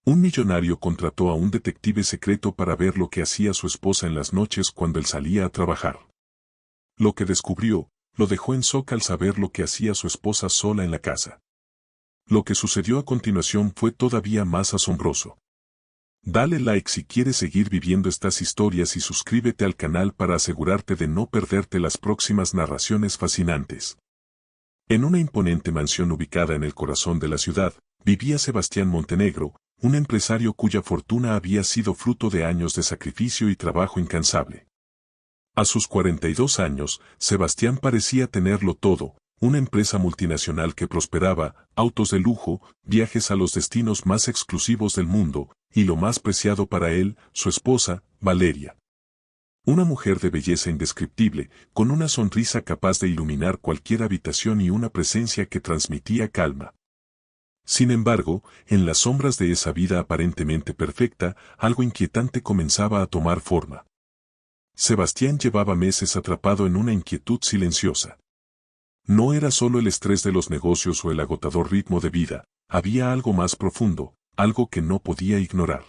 Un millonario contrató a un detective secreto para ver lo que hacía su esposa en las noches cuando él salía a trabajar. Lo que descubrió, lo dejó en shock al saber lo que hacía su esposa sola en la casa. Lo que sucedió a continuación fue todavía más asombroso. Dale like si quieres seguir viviendo estas historias y suscríbete al canal para asegurarte de no perderte las próximas narraciones fascinantes. En una imponente mansión ubicada en el corazón de la ciudad, vivía Sebastián Montenegro, un empresario cuya fortuna había sido fruto de años de sacrificio y trabajo incansable. A sus 42 años, Sebastián parecía tenerlo todo: una empresa multinacional que prosperaba, autos de lujo, viajes a los destinos más exclusivos del mundo, y lo más preciado para él, su esposa, Valeria. Una mujer de belleza indescriptible, con una sonrisa capaz de iluminar cualquier habitación y una presencia que transmitía calma. Sin embargo, en las sombras de esa vida aparentemente perfecta, algo inquietante comenzaba a tomar forma. Sebastián llevaba meses atrapado en una inquietud silenciosa. No era solo el estrés de los negocios o el agotador ritmo de vida, había algo más profundo, algo que no podía ignorar.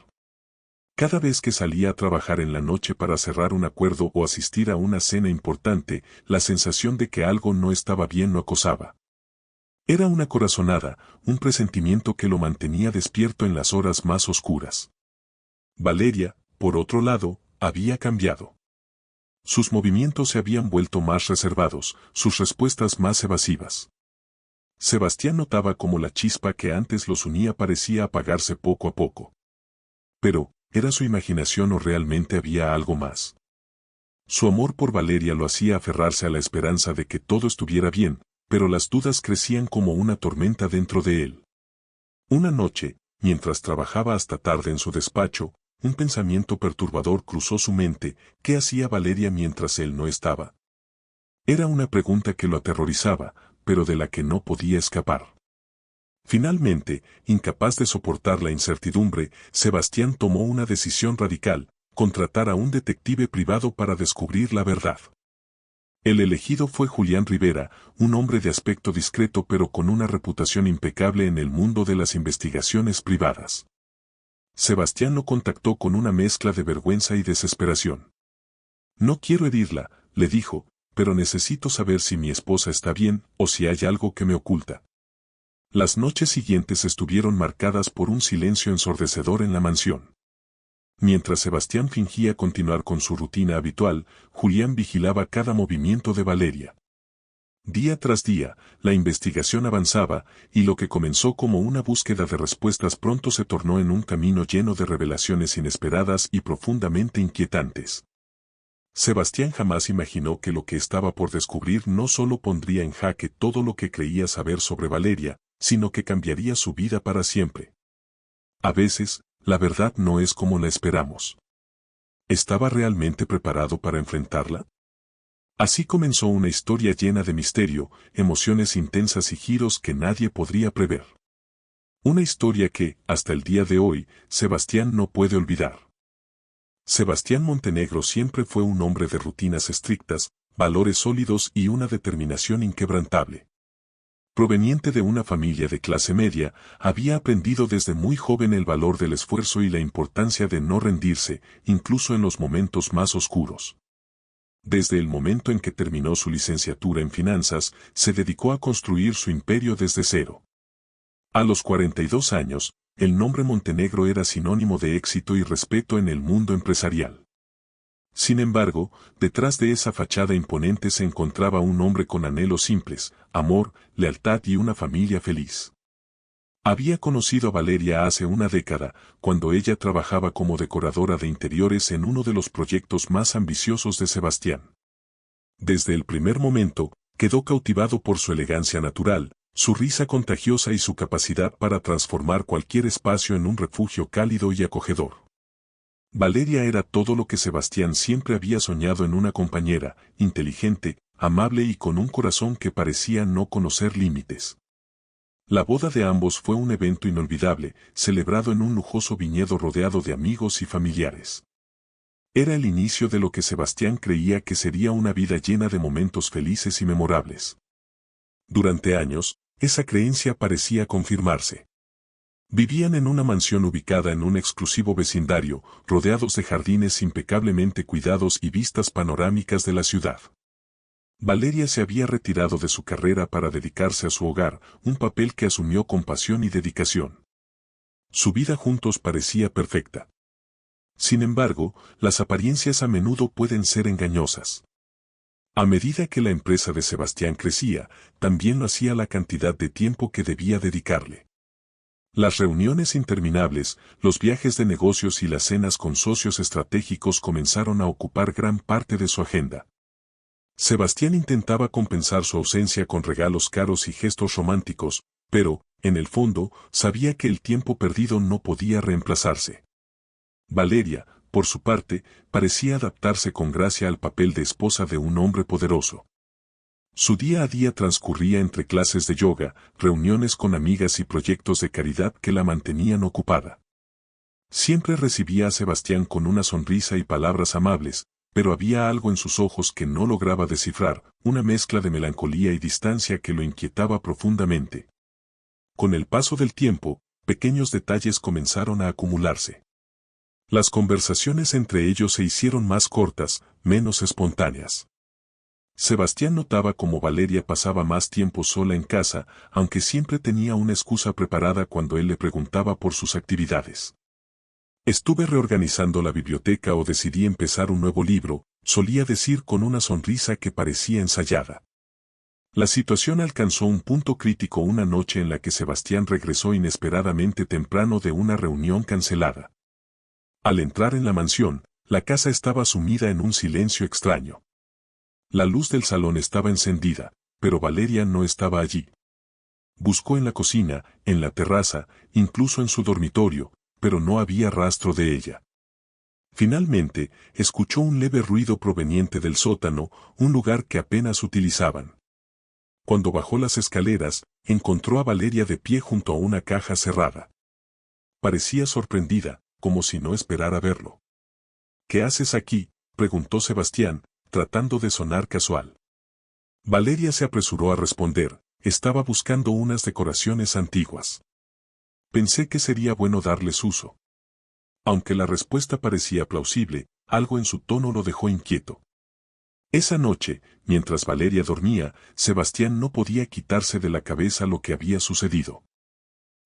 Cada vez que salía a trabajar en la noche para cerrar un acuerdo o asistir a una cena importante, la sensación de que algo no estaba bien lo acosaba. Era una corazonada, un presentimiento que lo mantenía despierto en las horas más oscuras. Valeria, por otro lado, había cambiado. Sus movimientos se habían vuelto más reservados, sus respuestas más evasivas. Sebastián notaba cómo la chispa que antes los unía parecía apagarse poco a poco. Pero, ¿era su imaginación o realmente había algo más? Su amor por Valeria lo hacía aferrarse a la esperanza de que todo estuviera bien, pero las dudas crecían como una tormenta dentro de él. Una noche, mientras trabajaba hasta tarde en su despacho, un pensamiento perturbador cruzó su mente: ¿qué hacía Valeria mientras él no estaba? Era una pregunta que lo aterrorizaba, pero de la que no podía escapar. Finalmente, incapaz de soportar la incertidumbre, Sebastián tomó una decisión radical: contratar a un detective privado para descubrir la verdad. El elegido fue Julián Rivera, un hombre de aspecto discreto pero con una reputación impecable en el mundo de las investigaciones privadas. Sebastián lo contactó con una mezcla de vergüenza y desesperación. «No quiero herirla», le dijo, «pero necesito saber si mi esposa está bien o si hay algo que me oculta». Las noches siguientes estuvieron marcadas por un silencio ensordecedor en la mansión. Mientras Sebastián fingía continuar con su rutina habitual, Julián vigilaba cada movimiento de Valeria. Día tras día, la investigación avanzaba, y lo que comenzó como una búsqueda de respuestas pronto se tornó en un camino lleno de revelaciones inesperadas y profundamente inquietantes. Sebastián jamás imaginó que lo que estaba por descubrir no solo pondría en jaque todo lo que creía saber sobre Valeria, sino que cambiaría su vida para siempre. A veces, la verdad no es como la esperamos. ¿Estaba realmente preparado para enfrentarla? Así comenzó una historia llena de misterio, emociones intensas y giros que nadie podría prever. Una historia que, hasta el día de hoy, Sebastián no puede olvidar. Sebastián Montenegro siempre fue un hombre de rutinas estrictas, valores sólidos y una determinación inquebrantable. Proveniente de una familia de clase media, había aprendido desde muy joven el valor del esfuerzo y la importancia de no rendirse, incluso en los momentos más oscuros. Desde el momento en que terminó su licenciatura en finanzas, se dedicó a construir su imperio desde cero. A los 42 años, el nombre Montenegro era sinónimo de éxito y respeto en el mundo empresarial. Sin embargo, detrás de esa fachada imponente se encontraba un hombre con anhelos simples: amor, lealtad y una familia feliz. Había conocido a Valeria hace una década, cuando ella trabajaba como decoradora de interiores en uno de los proyectos más ambiciosos de Sebastián. Desde el primer momento, quedó cautivado por su elegancia natural, su risa contagiosa y su capacidad para transformar cualquier espacio en un refugio cálido y acogedor. Valeria era todo lo que Sebastián siempre había soñado en una compañera: inteligente, amable y con un corazón que parecía no conocer límites. La boda de ambos fue un evento inolvidable, celebrado en un lujoso viñedo rodeado de amigos y familiares. Era el inicio de lo que Sebastián creía que sería una vida llena de momentos felices y memorables. Durante años, esa creencia parecía confirmarse. Vivían en una mansión ubicada en un exclusivo vecindario, rodeados de jardines impecablemente cuidados y vistas panorámicas de la ciudad. Valeria se había retirado de su carrera para dedicarse a su hogar, un papel que asumió con pasión y dedicación. Su vida juntos parecía perfecta. Sin embargo, las apariencias a menudo pueden ser engañosas. A medida que la empresa de Sebastián crecía, también lo hacía la cantidad de tiempo que debía dedicarle. Las reuniones interminables, los viajes de negocios y las cenas con socios estratégicos comenzaron a ocupar gran parte de su agenda. Sebastián intentaba compensar su ausencia con regalos caros y gestos románticos, pero, en el fondo, sabía que el tiempo perdido no podía reemplazarse. Valeria, por su parte, parecía adaptarse con gracia al papel de esposa de un hombre poderoso. Su día a día transcurría entre clases de yoga, reuniones con amigas y proyectos de caridad que la mantenían ocupada. Siempre recibía a Sebastián con una sonrisa y palabras amables, pero había algo en sus ojos que no lograba descifrar, una mezcla de melancolía y distancia que lo inquietaba profundamente. Con el paso del tiempo, pequeños detalles comenzaron a acumularse. Las conversaciones entre ellos se hicieron más cortas, menos espontáneas. Sebastián notaba cómo Valeria pasaba más tiempo sola en casa, aunque siempre tenía una excusa preparada cuando él le preguntaba por sus actividades. Estuve reorganizando la biblioteca o decidí empezar un nuevo libro, solía decir con una sonrisa que parecía ensayada. La situación alcanzó un punto crítico una noche en la que Sebastián regresó inesperadamente temprano de una reunión cancelada. Al entrar en la mansión, la casa estaba sumida en un silencio extraño. La luz del salón estaba encendida, pero Valeria no estaba allí. Buscó en la cocina, en la terraza, incluso en su dormitorio, pero no había rastro de ella. Finalmente, escuchó un leve ruido proveniente del sótano, un lugar que apenas utilizaban. Cuando bajó las escaleras, encontró a Valeria de pie junto a una caja cerrada. Parecía sorprendida, como si no esperara verlo. ¿Qué haces aquí?, preguntó Sebastián, tratando de sonar casual. Valeria se apresuró a responder, estaba buscando unas decoraciones antiguas. Pensé que sería bueno darles uso. Aunque la respuesta parecía plausible, algo en su tono lo dejó inquieto. Esa noche, mientras Valeria dormía, Sebastián no podía quitarse de la cabeza lo que había sucedido.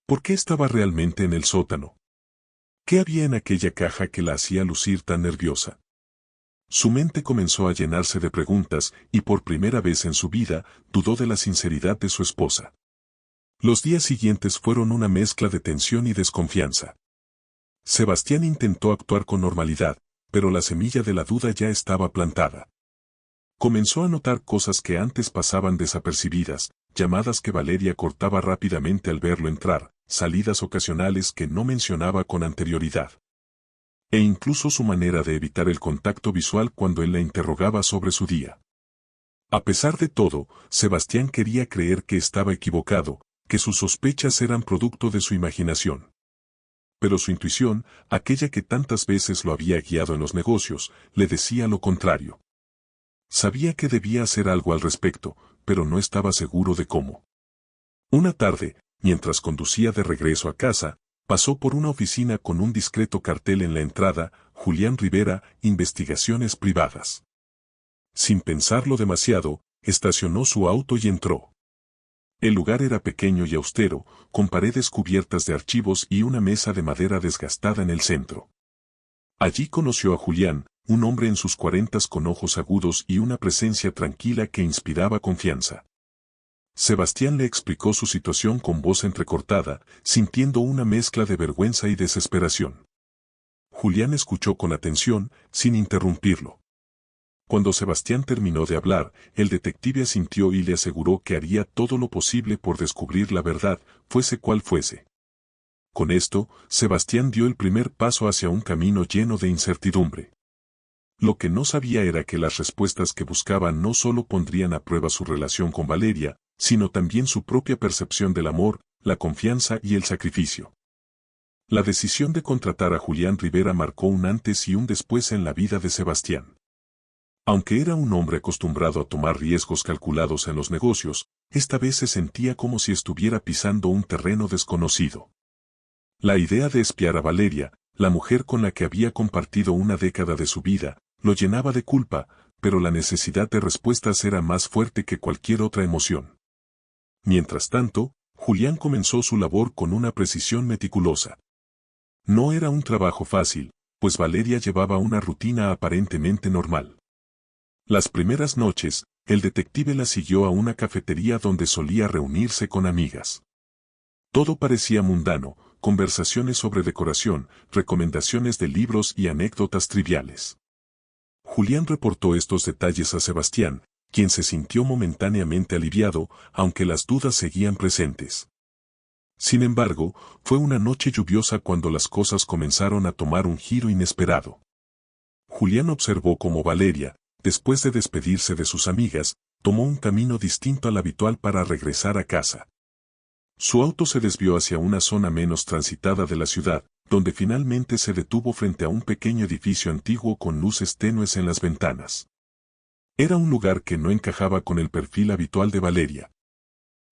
¿Por qué estaba realmente en el sótano? ¿Qué había en aquella caja que la hacía lucir tan nerviosa? Su mente comenzó a llenarse de preguntas y por primera vez en su vida dudó de la sinceridad de su esposa. Los días siguientes fueron una mezcla de tensión y desconfianza. Sebastián intentó actuar con normalidad, pero la semilla de la duda ya estaba plantada. Comenzó a notar cosas que antes pasaban desapercibidas, llamadas que Valeria cortaba rápidamente al verlo entrar, salidas ocasionales que no mencionaba con anterioridad. E incluso su manera de evitar el contacto visual cuando él la interrogaba sobre su día. A pesar de todo, Sebastián quería creer que estaba equivocado, que sus sospechas eran producto de su imaginación. Pero su intuición, aquella que tantas veces lo había guiado en los negocios, le decía lo contrario. Sabía que debía hacer algo al respecto, pero no estaba seguro de cómo. Una tarde, mientras conducía de regreso a casa, pasó por una oficina con un discreto cartel en la entrada, Julián Rivera, Investigaciones Privadas. Sin pensarlo demasiado, estacionó su auto y entró. El lugar era pequeño y austero, con paredes cubiertas de archivos y una mesa de madera desgastada en el centro. Allí conoció a Julián, un hombre en sus 40 con ojos agudos y una presencia tranquila que inspiraba confianza. Sebastián le explicó su situación con voz entrecortada, sintiendo una mezcla de vergüenza y desesperación. Julián escuchó con atención, sin interrumpirlo. Cuando Sebastián terminó de hablar, el detective asintió y le aseguró que haría todo lo posible por descubrir la verdad, fuese cual fuese. Con esto, Sebastián dio el primer paso hacia un camino lleno de incertidumbre. Lo que no sabía era que las respuestas que buscaba no solo pondrían a prueba su relación con Valeria, sino también su propia percepción del amor, la confianza y el sacrificio. La decisión de contratar a Julián Rivera marcó un antes y un después en la vida de Sebastián. Aunque era un hombre acostumbrado a tomar riesgos calculados en los negocios, esta vez se sentía como si estuviera pisando un terreno desconocido. La idea de espiar a Valeria, la mujer con la que había compartido una década de su vida, lo llenaba de culpa, pero la necesidad de respuestas era más fuerte que cualquier otra emoción. Mientras tanto, Julián comenzó su labor con una precisión meticulosa. No era un trabajo fácil, pues Valeria llevaba una rutina aparentemente normal. Las primeras noches, el detective la siguió a una cafetería donde solía reunirse con amigas. Todo parecía mundano, conversaciones sobre decoración, recomendaciones de libros y anécdotas triviales. Julián reportó estos detalles a Sebastián, quien se sintió momentáneamente aliviado, aunque las dudas seguían presentes. Sin embargo, fue una noche lluviosa cuando las cosas comenzaron a tomar un giro inesperado. Julián observó cómo Valeria, después de despedirse de sus amigas, tomó un camino distinto al habitual para regresar a casa. Su auto se desvió hacia una zona menos transitada de la ciudad, donde finalmente se detuvo frente a un pequeño edificio antiguo con luces tenues en las ventanas. Era un lugar que no encajaba con el perfil habitual de Valeria.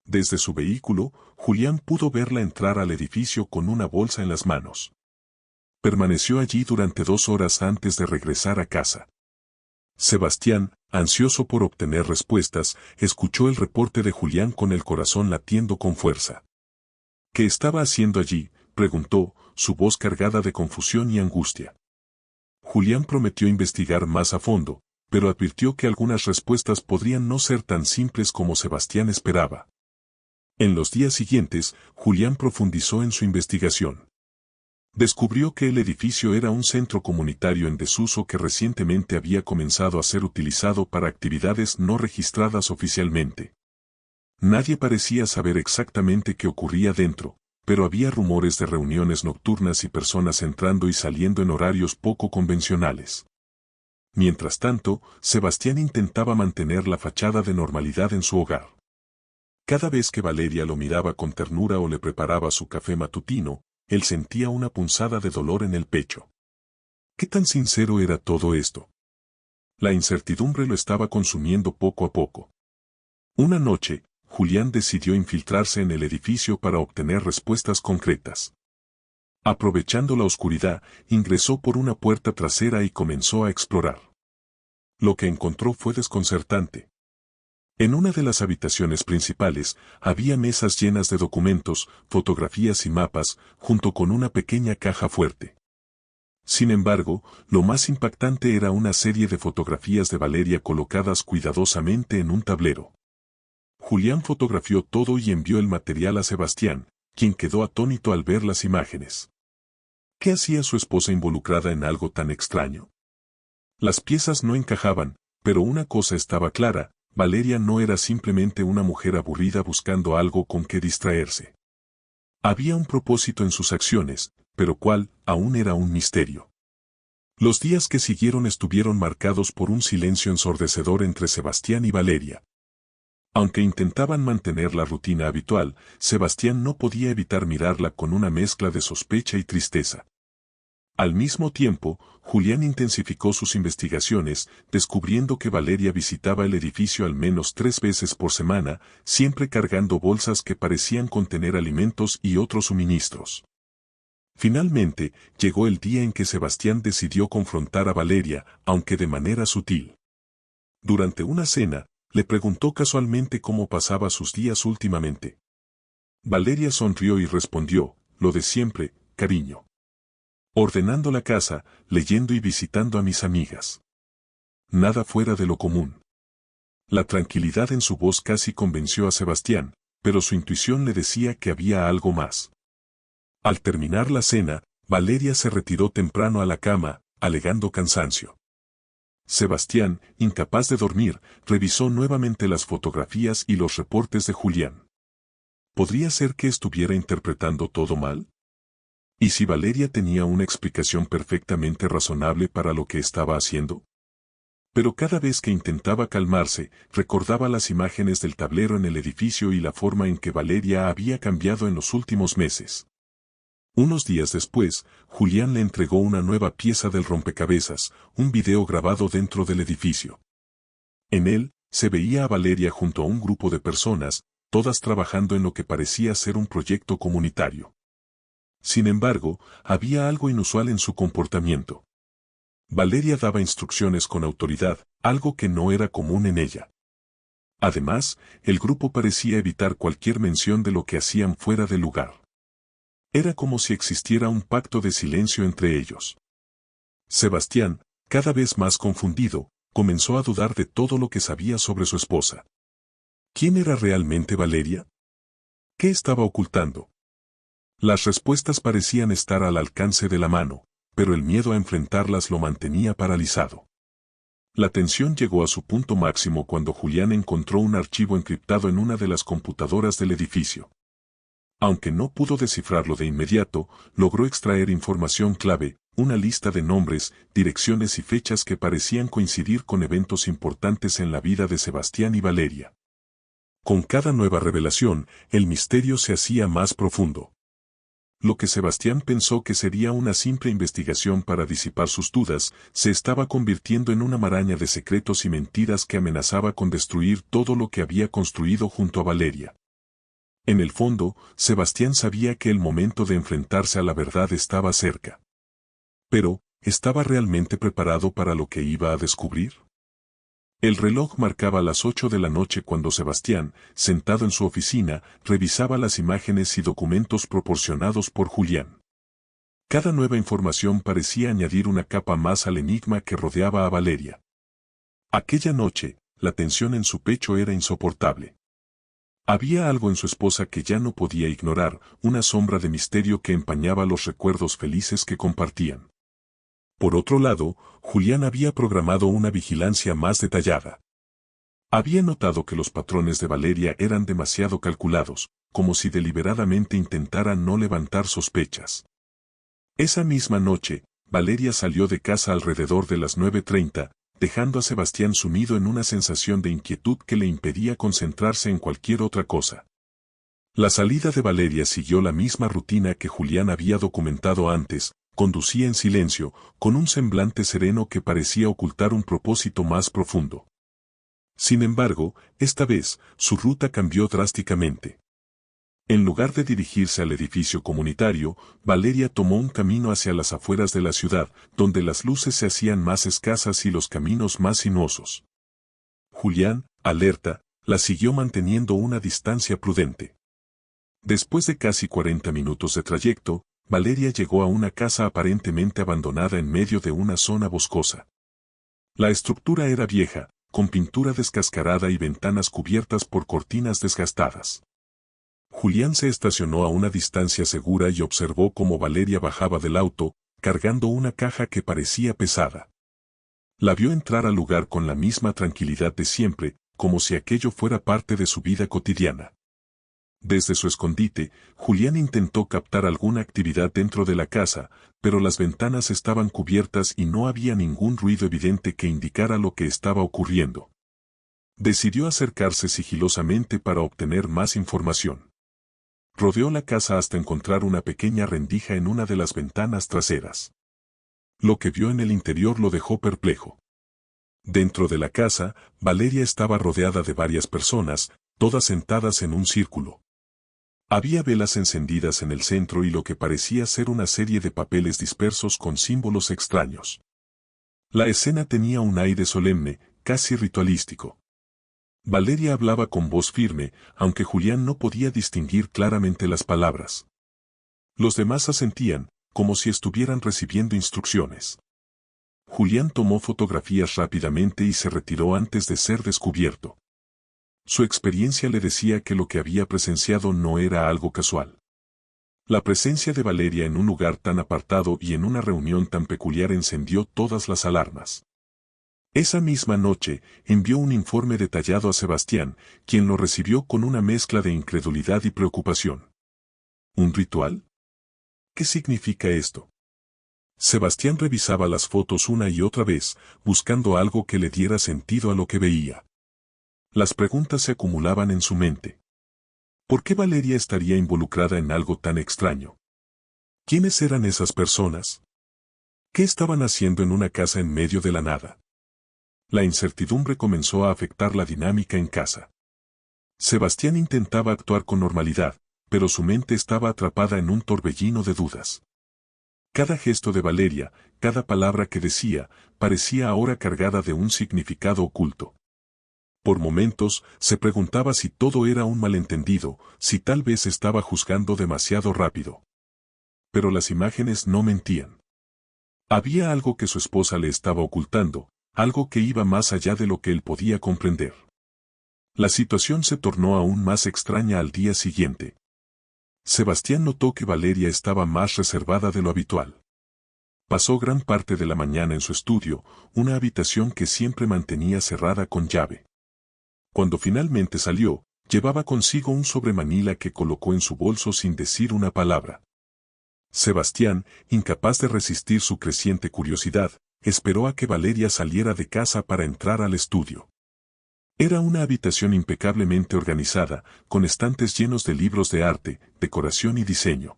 Desde su vehículo, Julián pudo verla entrar al edificio con una bolsa en las manos. Permaneció allí durante 2 horas antes de regresar a casa. Sebastián, ansioso por obtener respuestas, escuchó el reporte de Julián con el corazón latiendo con fuerza. ¿Qué estaba haciendo allí?, preguntó, su voz cargada de confusión y angustia. Julián prometió investigar más a fondo, pero advirtió que algunas respuestas podrían no ser tan simples como Sebastián esperaba. En los días siguientes, Julián profundizó en su investigación. Descubrió que el edificio era un centro comunitario en desuso que recientemente había comenzado a ser utilizado para actividades no registradas oficialmente. Nadie parecía saber exactamente qué ocurría dentro, pero había rumores de reuniones nocturnas y personas entrando y saliendo en horarios poco convencionales. Mientras tanto, Sebastián intentaba mantener la fachada de normalidad en su hogar. Cada vez que Valeria lo miraba con ternura o le preparaba su café matutino, él sentía una punzada de dolor en el pecho. ¿Qué tan sincero era todo esto? La incertidumbre lo estaba consumiendo poco a poco. Una noche, Julián decidió infiltrarse en el edificio para obtener respuestas concretas. Aprovechando la oscuridad, ingresó por una puerta trasera y comenzó a explorar. Lo que encontró fue desconcertante. En una de las habitaciones principales, había mesas llenas de documentos, fotografías y mapas, junto con una pequeña caja fuerte. Sin embargo, lo más impactante era una serie de fotografías de Valeria colocadas cuidadosamente en un tablero. Julián fotografió todo y envió el material a Sebastián, quien quedó atónito al ver las imágenes. ¿Qué hacía su esposa involucrada en algo tan extraño? Las piezas no encajaban, pero una cosa estaba clara: Valeria no era simplemente una mujer aburrida buscando algo con que distraerse. Había un propósito en sus acciones, pero cuál, aún era un misterio. Los días que siguieron estuvieron marcados por un silencio ensordecedor entre Sebastián y Valeria. Aunque intentaban mantener la rutina habitual, Sebastián no podía evitar mirarla con una mezcla de sospecha y tristeza. Al mismo tiempo, Julián intensificó sus investigaciones, descubriendo que Valeria visitaba el edificio al menos 3 veces por semana, siempre cargando bolsas que parecían contener alimentos y otros suministros. Finalmente, llegó el día en que Sebastián decidió confrontar a Valeria, aunque de manera sutil. Durante una cena, le preguntó casualmente cómo pasaba sus días últimamente. Valeria sonrió y respondió: lo de siempre, cariño. Ordenando la casa, leyendo y visitando a mis amigas. Nada fuera de lo común. La tranquilidad en su voz casi convenció a Sebastián, pero su intuición le decía que había algo más. Al terminar la cena, Valeria se retiró temprano a la cama, alegando cansancio. Sebastián, incapaz de dormir, revisó nuevamente las fotografías y los reportes de Julián. ¿Podría ser que estuviera interpretando todo mal? ¿Y si Valeria tenía una explicación perfectamente razonable para lo que estaba haciendo? Pero cada vez que intentaba calmarse, recordaba las imágenes del tablero en el edificio y la forma en que Valeria había cambiado en los últimos meses. Unos días después, Julián le entregó una nueva pieza del rompecabezas, un video grabado dentro del edificio. En él, se veía a Valeria junto a un grupo de personas, todas trabajando en lo que parecía ser un proyecto comunitario. Sin embargo, había algo inusual en su comportamiento. Valeria daba instrucciones con autoridad, algo que no era común en ella. Además, el grupo parecía evitar cualquier mención de lo que hacían fuera de lugar. Era como si existiera un pacto de silencio entre ellos. Sebastián, cada vez más confundido, comenzó a dudar de todo lo que sabía sobre su esposa. ¿Quién era realmente Valeria? ¿Qué estaba ocultando? Las respuestas parecían estar al alcance de la mano, pero el miedo a enfrentarlas lo mantenía paralizado. La tensión llegó a su punto máximo cuando Julián encontró un archivo encriptado en una de las computadoras del edificio. Aunque no pudo descifrarlo de inmediato, logró extraer información clave, una lista de nombres, direcciones y fechas que parecían coincidir con eventos importantes en la vida de Sebastián y Valeria. Con cada nueva revelación, el misterio se hacía más profundo. Lo que Sebastián pensó que sería una simple investigación para disipar sus dudas, se estaba convirtiendo en una maraña de secretos y mentiras que amenazaba con destruir todo lo que había construido junto a Valeria. En el fondo, Sebastián sabía que el momento de enfrentarse a la verdad estaba cerca. Pero, ¿estaba realmente preparado para lo que iba a descubrir? El reloj marcaba las 8 de la noche cuando Sebastián, sentado en su oficina, revisaba las imágenes y documentos proporcionados por Julián. Cada nueva información parecía añadir una capa más al enigma que rodeaba a Valeria. Aquella noche, la tensión en su pecho era insoportable. Había algo en su esposa que ya no podía ignorar, una sombra de misterio que empañaba los recuerdos felices que compartían. Por otro lado, Julián había programado una vigilancia más detallada. Había notado que los patrones de Valeria eran demasiado calculados, como si deliberadamente intentara no levantar sospechas. Esa misma noche, Valeria salió de casa alrededor de las 9:30, dejando a Sebastián sumido en una sensación de inquietud que le impedía concentrarse en cualquier otra cosa. La salida de Valeria siguió la misma rutina que Julián había documentado antes. Conducía en silencio, con un semblante sereno que parecía ocultar un propósito más profundo. Sin embargo, esta vez, su ruta cambió drásticamente. En lugar de dirigirse al edificio comunitario, Valeria tomó un camino hacia las afueras de la ciudad, donde las luces se hacían más escasas y los caminos más sinuosos. Julián, alerta, la siguió manteniendo una distancia prudente. Después de casi 40 minutos de trayecto, Valeria llegó a una casa aparentemente abandonada en medio de una zona boscosa. La estructura era vieja, con pintura descascarada y ventanas cubiertas por cortinas desgastadas. Julián se estacionó a una distancia segura y observó cómo Valeria bajaba del auto, cargando una caja que parecía pesada. La vio entrar al lugar con la misma tranquilidad de siempre, como si aquello fuera parte de su vida cotidiana. Desde su escondite, Julián intentó captar alguna actividad dentro de la casa, pero las ventanas estaban cubiertas y no había ningún ruido evidente que indicara lo que estaba ocurriendo. Decidió acercarse sigilosamente para obtener más información. Rodeó la casa hasta encontrar una pequeña rendija en una de las ventanas traseras. Lo que vio en el interior lo dejó perplejo. Dentro de la casa, Valeria estaba rodeada de varias personas, todas sentadas en un círculo. Había velas encendidas en el centro y lo que parecía ser una serie de papeles dispersos con símbolos extraños. La escena tenía un aire solemne, casi ritualístico. Valeria hablaba con voz firme, aunque Julián no podía distinguir claramente las palabras. Los demás asentían, como si estuvieran recibiendo instrucciones. Julián tomó fotografías rápidamente y se retiró antes de ser descubierto. Su experiencia le decía que lo que había presenciado no era algo casual. La presencia de Valeria en un lugar tan apartado y en una reunión tan peculiar encendió todas las alarmas. Esa misma noche, envió un informe detallado a Sebastián, quien lo recibió con una mezcla de incredulidad y preocupación. ¿Un ritual? ¿Qué significa esto? Sebastián revisaba las fotos una y otra vez, buscando algo que le diera sentido a lo que veía. Las preguntas se acumulaban en su mente. ¿Por qué Valeria estaría involucrada en algo tan extraño? ¿Quiénes eran esas personas? ¿Qué estaban haciendo en una casa en medio de la nada? La incertidumbre comenzó a afectar la dinámica en casa. Sebastián intentaba actuar con normalidad, pero su mente estaba atrapada en un torbellino de dudas. Cada gesto de Valeria, cada palabra que decía, parecía ahora cargada de un significado oculto. Por momentos, se preguntaba si todo era un malentendido, si tal vez estaba juzgando demasiado rápido. Pero las imágenes no mentían. Había algo que su esposa le estaba ocultando, algo que iba más allá de lo que él podía comprender. La situación se tornó aún más extraña al día siguiente. Sebastián notó que Valeria estaba más reservada de lo habitual. Pasó gran parte de la mañana en su estudio, una habitación que siempre mantenía cerrada con llave. Cuando finalmente salió, llevaba consigo un sobremanila que colocó en su bolso sin decir una palabra. Sebastián, incapaz de resistir su creciente curiosidad, esperó a que Valeria saliera de casa para entrar al estudio. Era una habitación impecablemente organizada, con estantes llenos de libros de arte, decoración y diseño.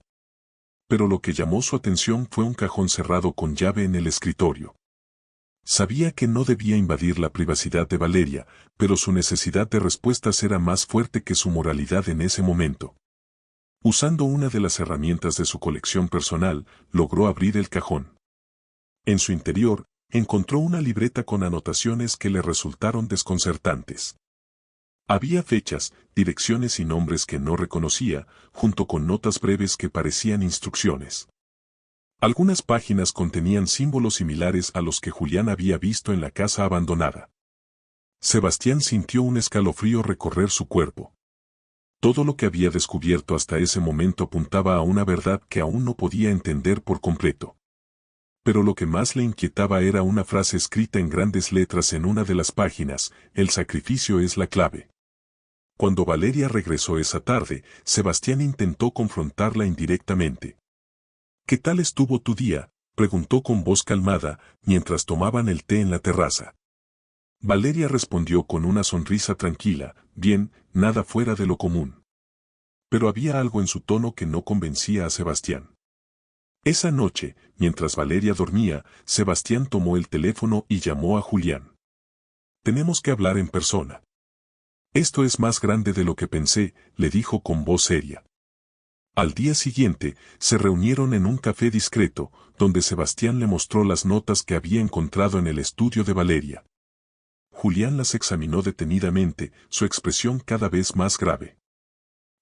Pero lo que llamó su atención fue un cajón cerrado con llave en el escritorio. Sabía que no debía invadir la privacidad de Valeria, pero su necesidad de respuestas era más fuerte que su moralidad en ese momento. Usando una de las herramientas de su colección personal, logró abrir el cajón. En su interior, encontró una libreta con anotaciones que le resultaron desconcertantes. Había fechas, direcciones y nombres que no reconocía, junto con notas breves que parecían instrucciones. Algunas páginas contenían símbolos similares a los que Julián había visto en la casa abandonada. Sebastián sintió un escalofrío recorrer su cuerpo. Todo lo que había descubierto hasta ese momento apuntaba a una verdad que aún no podía entender por completo. Pero lo que más le inquietaba era una frase escrita en grandes letras en una de las páginas: el sacrificio es la clave. Cuando Valeria regresó esa tarde, Sebastián intentó confrontarla indirectamente. ¿Qué tal estuvo tu día?, preguntó con voz calmada, mientras tomaban el té en la terraza. Valeria respondió con una sonrisa tranquila: bien, nada fuera de lo común. Pero había algo en su tono que no convencía a Sebastián. Esa noche, mientras Valeria dormía, Sebastián tomó el teléfono y llamó a Julián. Tenemos que hablar en persona. Esto es más grande de lo que pensé, le dijo con voz seria. Al día siguiente, se reunieron en un café discreto, donde Sebastián le mostró las notas que había encontrado en el estudio de Valeria. Julián las examinó detenidamente, su expresión cada vez más grave.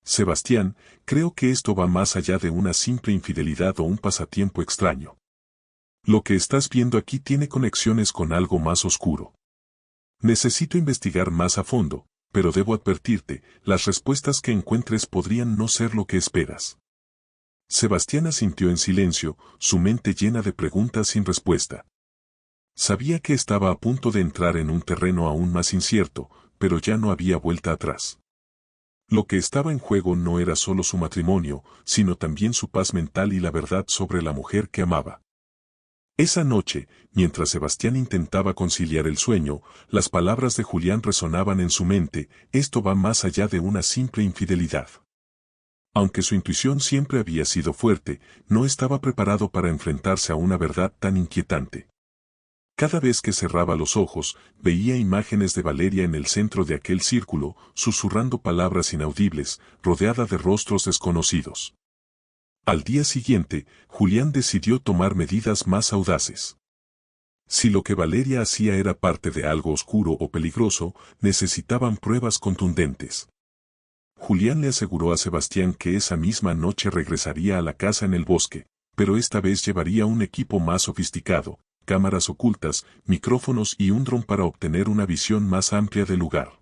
Sebastián, creo que esto va más allá de una simple infidelidad o un pasatiempo extraño. Lo que estás viendo aquí tiene conexiones con algo más oscuro. Necesito investigar más a fondo, pero debo advertirte, las respuestas que encuentres podrían no ser lo que esperas. Sebastián asintió en silencio, su mente llena de preguntas sin respuesta. Sabía que estaba a punto de entrar en un terreno aún más incierto, pero ya no había vuelta atrás. Lo que estaba en juego no era solo su matrimonio, sino también su paz mental y la verdad sobre la mujer que amaba. Esa noche, mientras Sebastián intentaba conciliar el sueño, las palabras de Julián resonaban en su mente: esto va más allá de una simple infidelidad. Aunque su intuición siempre había sido fuerte, no estaba preparado para enfrentarse a una verdad tan inquietante. Cada vez que cerraba los ojos, veía imágenes de Valeria en el centro de aquel círculo, susurrando palabras inaudibles, rodeada de rostros desconocidos. Al día siguiente, Julián decidió tomar medidas más audaces. Si lo que Valeria hacía era parte de algo oscuro o peligroso, necesitaban pruebas contundentes. Julián le aseguró a Sebastián que esa misma noche regresaría a la casa en el bosque, pero esta vez llevaría un equipo más sofisticado: cámaras ocultas, micrófonos y un dron para obtener una visión más amplia del lugar.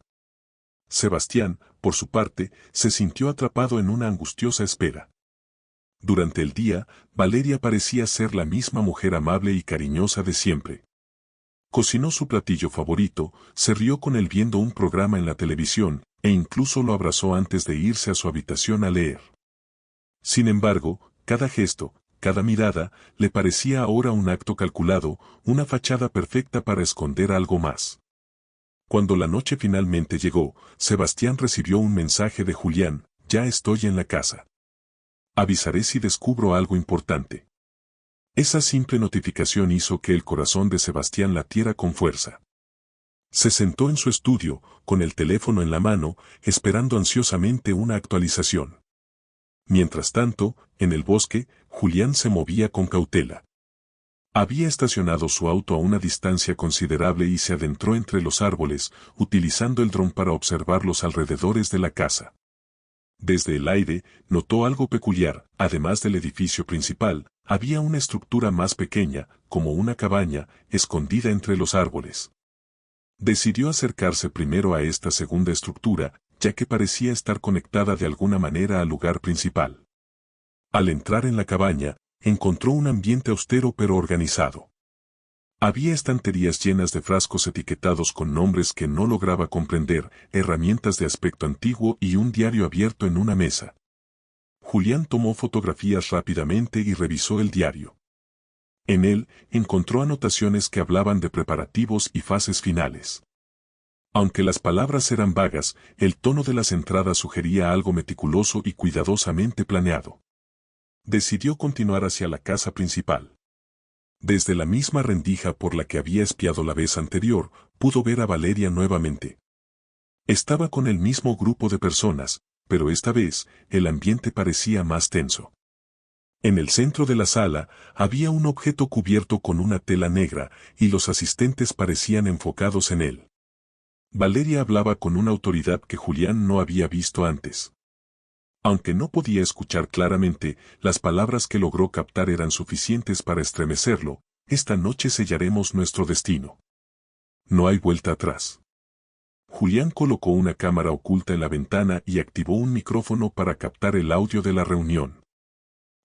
Sebastián, por su parte, se sintió atrapado en una angustiosa espera. Durante el día, Valeria parecía ser la misma mujer amable y cariñosa de siempre. Cocinó su platillo favorito, se rió con él viendo un programa en la televisión, e incluso lo abrazó antes de irse a su habitación a leer. Sin embargo, cada gesto, cada mirada, le parecía ahora un acto calculado, una fachada perfecta para esconder algo más. Cuando la noche finalmente llegó, Sebastián recibió un mensaje de Julián: ya estoy en la casa. Avisaré si descubro algo importante. Esa simple notificación hizo que el corazón de Sebastián latiera con fuerza. Se sentó en su estudio, con el teléfono en la mano, esperando ansiosamente una actualización. Mientras tanto, en el bosque, Julián se movía con cautela. Había estacionado su auto a una distancia considerable y se adentró entre los árboles, utilizando el dron para observar los alrededores de la casa. Desde el aire, notó algo peculiar. Además del edificio principal, había una estructura más pequeña, como una cabaña, escondida entre los árboles. Decidió acercarse primero a esta segunda estructura, ya que parecía estar conectada de alguna manera al lugar principal. Al entrar en la cabaña, encontró un ambiente austero pero organizado. Había estanterías llenas de frascos etiquetados con nombres que no lograba comprender, herramientas de aspecto antiguo y un diario abierto en una mesa. Julián tomó fotografías rápidamente y revisó el diario. En él, encontró anotaciones que hablaban de preparativos y fases finales. Aunque las palabras eran vagas, el tono de las entradas sugería algo meticuloso y cuidadosamente planeado. Decidió continuar hacia la casa principal. Desde la misma rendija por la que había espiado la vez anterior, pudo ver a Valeria nuevamente. Estaba con el mismo grupo de personas, pero esta vez, el ambiente parecía más tenso. En el centro de la sala, había un objeto cubierto con una tela negra, y los asistentes parecían enfocados en él. Valeria hablaba con una autoridad que Julián no había visto antes. Aunque no podía escuchar claramente, las palabras que logró captar eran suficientes para estremecerlo. Esta noche sellaremos nuestro destino. No hay vuelta atrás. Julián colocó una cámara oculta en la ventana y activó un micrófono para captar el audio de la reunión.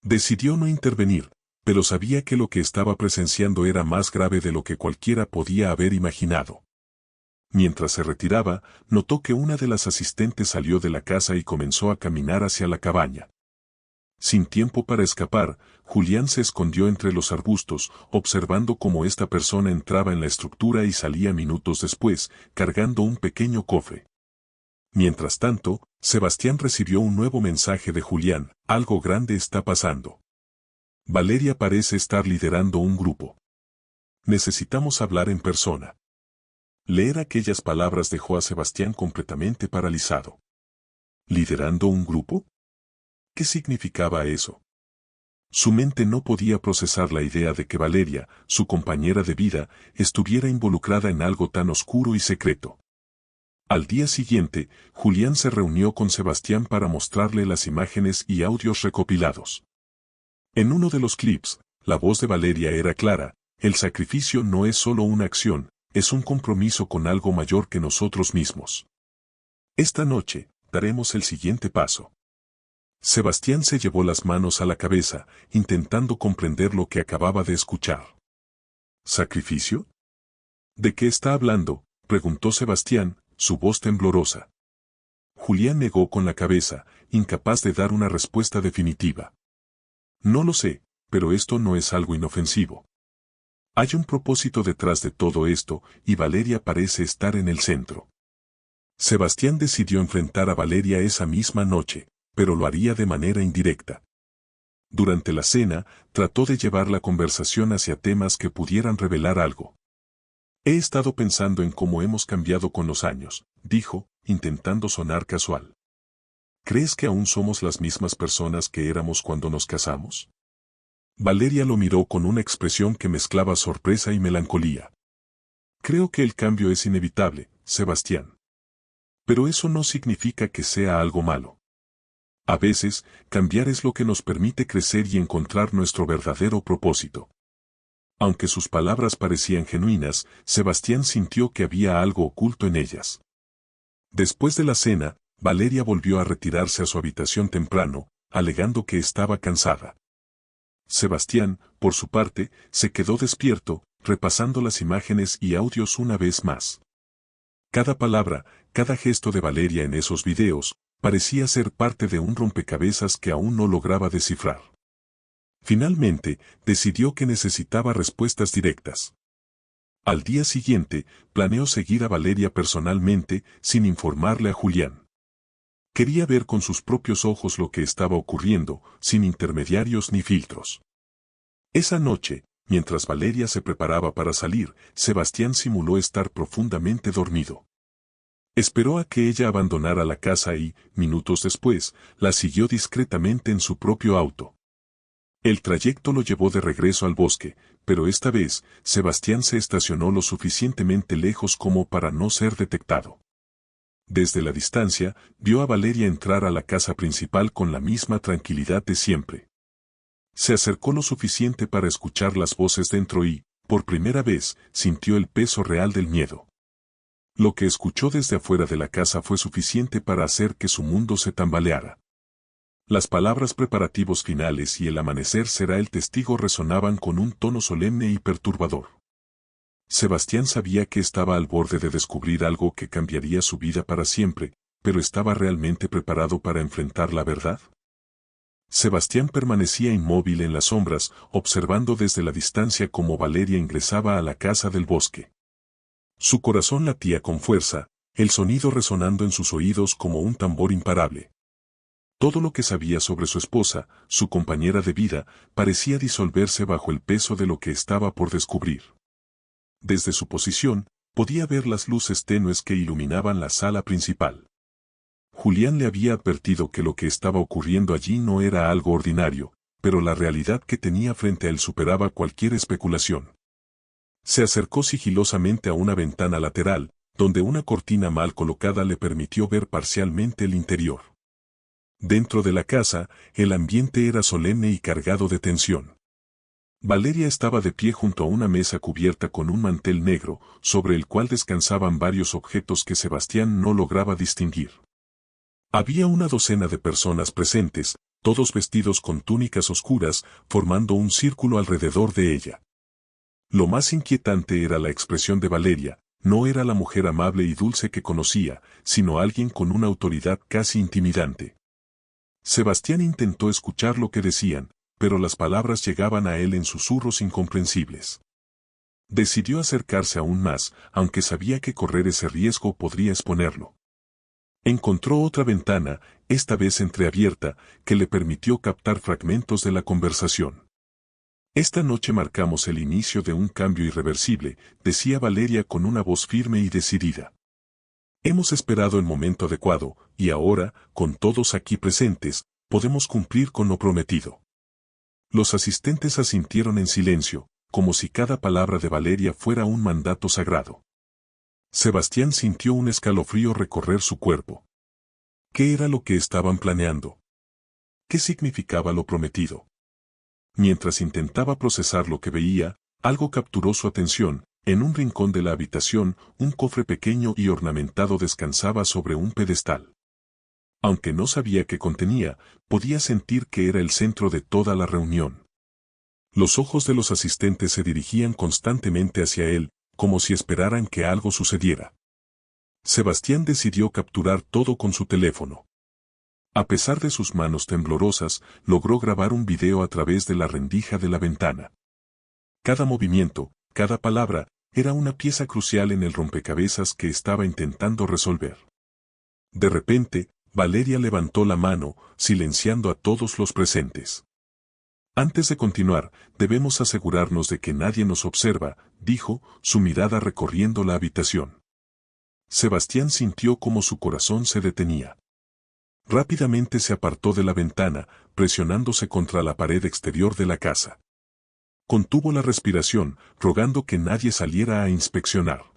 Decidió no intervenir, pero sabía que lo que estaba presenciando era más grave de lo que cualquiera podía haber imaginado. Mientras se retiraba, notó que una de las asistentes salió de la casa y comenzó a caminar hacia la cabaña. Sin tiempo para escapar, Julián se escondió entre los arbustos, observando cómo esta persona entraba en la estructura y salía minutos después, cargando un pequeño cofre. Mientras tanto, Sebastián recibió un nuevo mensaje de Julián: algo grande está pasando. Valeria parece estar liderando un grupo. Necesitamos hablar en persona. Leer aquellas palabras dejó a Sebastián completamente paralizado. ¿Liderando un grupo? ¿Qué significaba eso? Su mente no podía procesar la idea de que Valeria, su compañera de vida, estuviera involucrada en algo tan oscuro y secreto. Al día siguiente, Julián se reunió con Sebastián para mostrarle las imágenes y audios recopilados. En uno de los clips, la voz de Valeria era clara: el sacrificio no es solo una acción, es un compromiso con algo mayor que nosotros mismos. Esta noche, daremos el siguiente paso. Sebastián se llevó las manos a la cabeza, intentando comprender lo que acababa de escuchar. ¿Sacrificio? ¿De qué está hablando?, preguntó Sebastián, su voz temblorosa. Julián negó con la cabeza, incapaz de dar una respuesta definitiva. No lo sé, pero esto no es algo inofensivo. Hay un propósito detrás de todo esto, y Valeria parece estar en el centro. Sebastián decidió enfrentar a Valeria esa misma noche, pero lo haría de manera indirecta. Durante la cena, trató de llevar la conversación hacia temas que pudieran revelar algo. He estado pensando en cómo hemos cambiado con los años, dijo, intentando sonar casual. ¿Crees que aún somos las mismas personas que éramos cuando nos casamos? Valeria lo miró con una expresión que mezclaba sorpresa y melancolía. Creo que el cambio es inevitable, Sebastián. Pero eso no significa que sea algo malo. A veces, cambiar es lo que nos permite crecer y encontrar nuestro verdadero propósito. Aunque sus palabras parecían genuinas, Sebastián sintió que había algo oculto en ellas. Después de la cena, Valeria volvió a retirarse a su habitación temprano, alegando que estaba cansada. Sebastián, por su parte, se quedó despierto, repasando las imágenes y audios una vez más. Cada palabra, cada gesto de Valeria en esos videos, parecía ser parte de un rompecabezas que aún no lograba descifrar. Finalmente, decidió que necesitaba respuestas directas. Al día siguiente, planeó seguir a Valeria personalmente, sin informarle a Julián. Quería ver con sus propios ojos lo que estaba ocurriendo, sin intermediarios ni filtros. Esa noche, mientras Valeria se preparaba para salir, Sebastián simuló estar profundamente dormido. Esperó a que ella abandonara la casa y, minutos después, la siguió discretamente en su propio auto. El trayecto lo llevó de regreso al bosque, pero esta vez, Sebastián se estacionó lo suficientemente lejos como para no ser detectado. Desde la distancia, vio a Valeria entrar a la casa principal con la misma tranquilidad de siempre. Se acercó lo suficiente para escuchar las voces dentro y, por primera vez, sintió el peso real del miedo. Lo que escuchó desde afuera de la casa fue suficiente para hacer que su mundo se tambaleara. Las palabras preparativos finales y el amanecer será el testigo resonaban con un tono solemne y perturbador. Sebastián sabía que estaba al borde de descubrir algo que cambiaría su vida para siempre, pero ¿estaba realmente preparado para enfrentar la verdad? Sebastián permanecía inmóvil en las sombras, observando desde la distancia cómo Valeria ingresaba a la casa del bosque. Su corazón latía con fuerza, el sonido resonando en sus oídos como un tambor imparable. Todo lo que sabía sobre su esposa, su compañera de vida, parecía disolverse bajo el peso de lo que estaba por descubrir. Desde su posición, podía ver las luces tenues que iluminaban la sala principal. Julián le había advertido que lo que estaba ocurriendo allí no era algo ordinario, pero la realidad que tenía frente a él superaba cualquier especulación. Se acercó sigilosamente a una ventana lateral, donde una cortina mal colocada le permitió ver parcialmente el interior. Dentro de la casa, el ambiente era solemne y cargado de tensión. Valeria estaba de pie junto a una mesa cubierta con un mantel negro, sobre el cual descansaban varios objetos que Sebastián no lograba distinguir. Había una docena de personas presentes, todos vestidos con túnicas oscuras, formando un círculo alrededor de ella. Lo más inquietante era la expresión de Valeria, no era la mujer amable y dulce que conocía, sino alguien con una autoridad casi intimidante. Sebastián intentó escuchar lo que decían, pero las palabras llegaban a él en susurros incomprensibles. Decidió acercarse aún más, aunque sabía que correr ese riesgo podría exponerlo. Encontró otra ventana, esta vez entreabierta, que le permitió captar fragmentos de la conversación. Esta noche marcamos el inicio de un cambio irreversible, decía Valeria con una voz firme y decidida. Hemos esperado el momento adecuado, y ahora, con todos aquí presentes, podemos cumplir con lo prometido. Los asistentes asintieron en silencio, como si cada palabra de Valeria fuera un mandato sagrado. Sebastián sintió un escalofrío recorrer su cuerpo. ¿Qué era lo que estaban planeando? ¿Qué significaba lo prometido? Mientras intentaba procesar lo que veía, algo capturó su atención. En un rincón de la habitación, un cofre pequeño y ornamentado descansaba sobre un pedestal. Aunque no sabía qué contenía, podía sentir que era el centro de toda la reunión. Los ojos de los asistentes se dirigían constantemente hacia él, como si esperaran que algo sucediera. Sebastián decidió capturar todo con su teléfono. A pesar de sus manos temblorosas, logró grabar un video a través de la rendija de la ventana. Cada movimiento, cada palabra, era una pieza crucial en el rompecabezas que estaba intentando resolver. De repente, Valeria levantó la mano, silenciando a todos los presentes. Antes de continuar, debemos asegurarnos de que nadie nos observa, dijo, su mirada recorriendo la habitación. Sebastián sintió como su corazón se detenía. Rápidamente se apartó de la ventana, presionándose contra la pared exterior de la casa. Contuvo la respiración, rogando que nadie saliera a inspeccionar.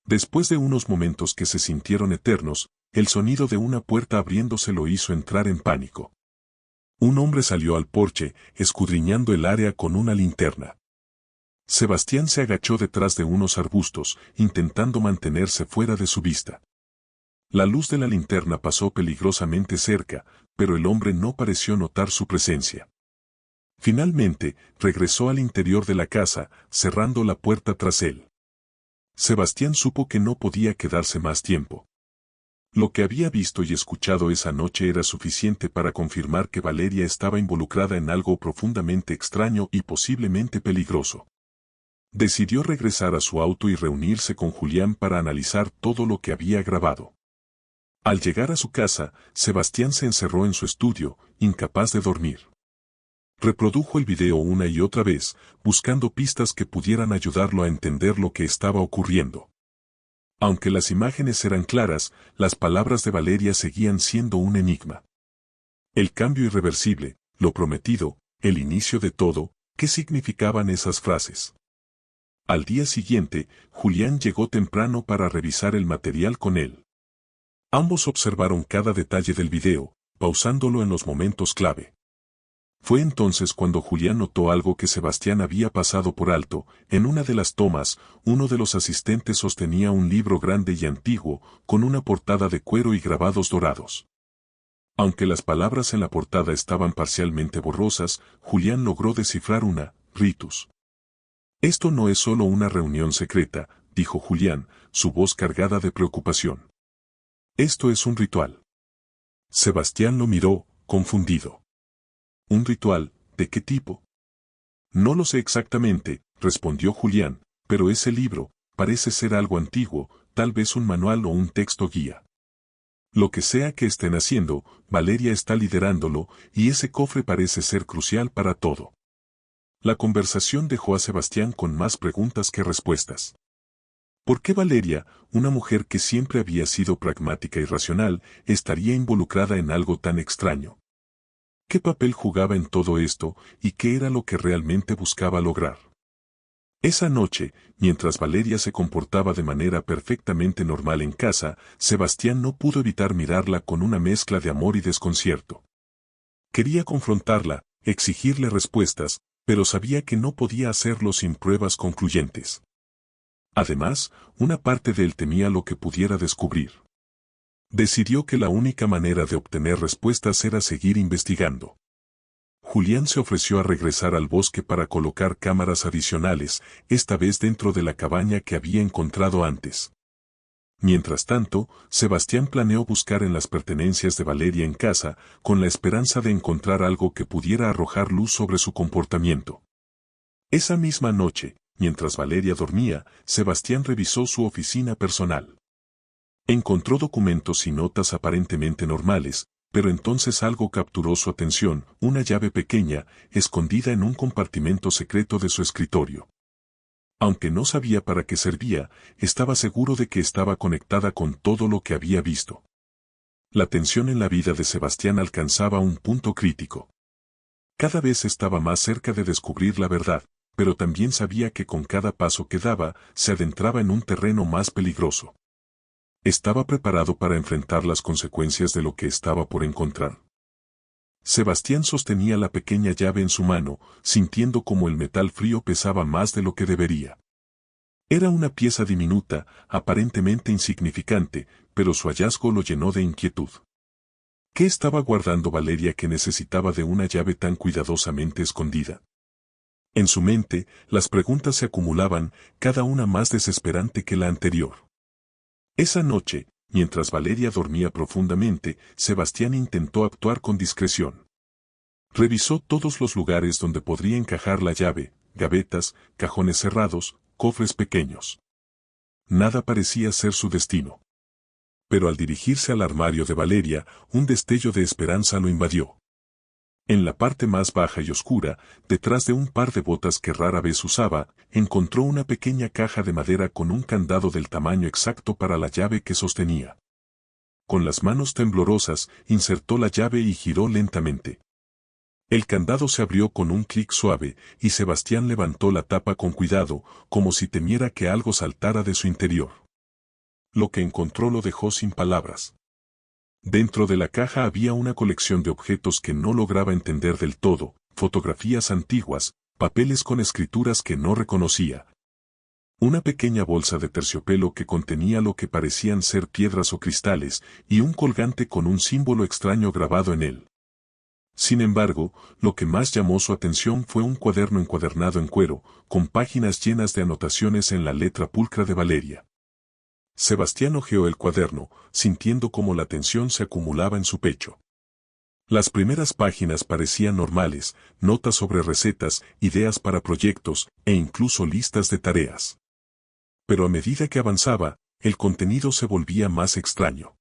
Después de unos momentos que se sintieron eternos, el sonido de una puerta abriéndose lo hizo entrar en pánico. Un hombre salió al porche, escudriñando el área con una linterna. Sebastián se agachó detrás de unos arbustos, intentando mantenerse fuera de su vista. La luz de la linterna pasó peligrosamente cerca, pero el hombre no pareció notar su presencia. Finalmente, regresó al interior de la casa, cerrando la puerta tras él. Sebastián supo que no podía quedarse más tiempo. Lo que había visto y escuchado esa noche era suficiente para confirmar que Valeria estaba involucrada en algo profundamente extraño y posiblemente peligroso. Decidió regresar a su auto y reunirse con Julián para analizar todo lo que había grabado. Al llegar a su casa, Sebastián se encerró en su estudio, incapaz de dormir. Reprodujo el video una y otra vez, buscando pistas que pudieran ayudarlo a entender lo que estaba ocurriendo. Aunque las imágenes eran claras, las palabras de Valeria seguían siendo un enigma. El cambio irreversible, lo prometido, el inicio de todo, ¿qué significaban esas frases? Al día siguiente, Julián llegó temprano para revisar el material con él. Ambos observaron cada detalle del video, pausándolo en los momentos clave. Fue entonces cuando Julián notó algo que Sebastián había pasado por alto. En una de las tomas, uno de los asistentes sostenía un libro grande y antiguo, con una portada de cuero y grabados dorados. Aunque las palabras en la portada estaban parcialmente borrosas, Julián logró descifrar una ritus. Esto no es solo una reunión secreta, dijo Julián, su voz cargada de preocupación. Esto es un ritual. Sebastián lo miró, confundido. ¿Un ritual? ¿De qué tipo? No lo sé exactamente, respondió Julián, pero ese libro parece ser algo antiguo, tal vez un manual o un texto guía. Lo que sea que estén haciendo, Valeria está liderándolo, y ese cofre parece ser crucial para todo. La conversación dejó a Sebastián con más preguntas que respuestas. ¿Por qué Valeria, una mujer que siempre había sido pragmática y racional, estaría involucrada en algo tan extraño? ¿Qué papel jugaba en todo esto y qué era lo que realmente buscaba lograr? Esa noche, mientras Valeria se comportaba de manera perfectamente normal en casa, Sebastián no pudo evitar mirarla con una mezcla de amor y desconcierto. Quería confrontarla, exigirle respuestas, pero sabía que no podía hacerlo sin pruebas concluyentes. Además, una parte de él temía lo que pudiera descubrir. Decidió que la única manera de obtener respuestas era seguir investigando. Julián se ofreció a regresar al bosque para colocar cámaras adicionales, esta vez dentro de la cabaña que había encontrado antes. Mientras tanto, Sebastián planeó buscar en las pertenencias de Valeria en casa, con la esperanza de encontrar algo que pudiera arrojar luz sobre su comportamiento. Esa misma noche, mientras Valeria dormía, Sebastián revisó su oficina personal. Encontró documentos y notas aparentemente normales, pero entonces algo capturó su atención, una llave pequeña, escondida en un compartimento secreto de su escritorio. Aunque no sabía para qué servía, estaba seguro de que estaba conectada con todo lo que había visto. La tensión en la vida de Sebastián alcanzaba un punto crítico. Cada vez estaba más cerca de descubrir la verdad, pero también sabía que con cada paso que daba, se adentraba en un terreno más peligroso. Estaba preparado para enfrentar las consecuencias de lo que estaba por encontrar. Sebastián sostenía la pequeña llave en su mano, sintiendo como el metal frío pesaba más de lo que debería. Era una pieza diminuta, aparentemente insignificante, pero su hallazgo lo llenó de inquietud. ¿Qué estaba guardando Valeria que necesitaba de una llave tan cuidadosamente escondida? En su mente, las preguntas se acumulaban, cada una más desesperante que la anterior. Esa noche, mientras Valeria dormía profundamente, Sebastián intentó actuar con discreción. Revisó todos los lugares donde podría encajar la llave, gavetas, cajones cerrados, cofres pequeños. Nada parecía ser su destino. Pero al dirigirse al armario de Valeria, un destello de esperanza lo invadió. En la parte más baja y oscura, detrás de un par de botas que rara vez usaba, encontró una pequeña caja de madera con un candado del tamaño exacto para la llave que sostenía. Con las manos temblorosas, insertó la llave y giró lentamente. El candado se abrió con un clic suave, y Sebastián levantó la tapa con cuidado, como si temiera que algo saltara de su interior. Lo que encontró lo dejó sin palabras. Dentro de la caja había una colección de objetos que no lograba entender del todo, fotografías antiguas, papeles con escrituras que no reconocía. Una pequeña bolsa de terciopelo que contenía lo que parecían ser piedras o cristales, y un colgante con un símbolo extraño grabado en él. Sin embargo, lo que más llamó su atención fue un cuaderno encuadernado en cuero, con páginas llenas de anotaciones en la letra pulcra de Valeria. Sebastián hojeó el cuaderno, sintiendo cómo la tensión se acumulaba en su pecho. Las primeras páginas parecían normales, notas sobre recetas, ideas para proyectos, e incluso listas de tareas. Pero a medida que avanzaba, el contenido se volvía más extraño.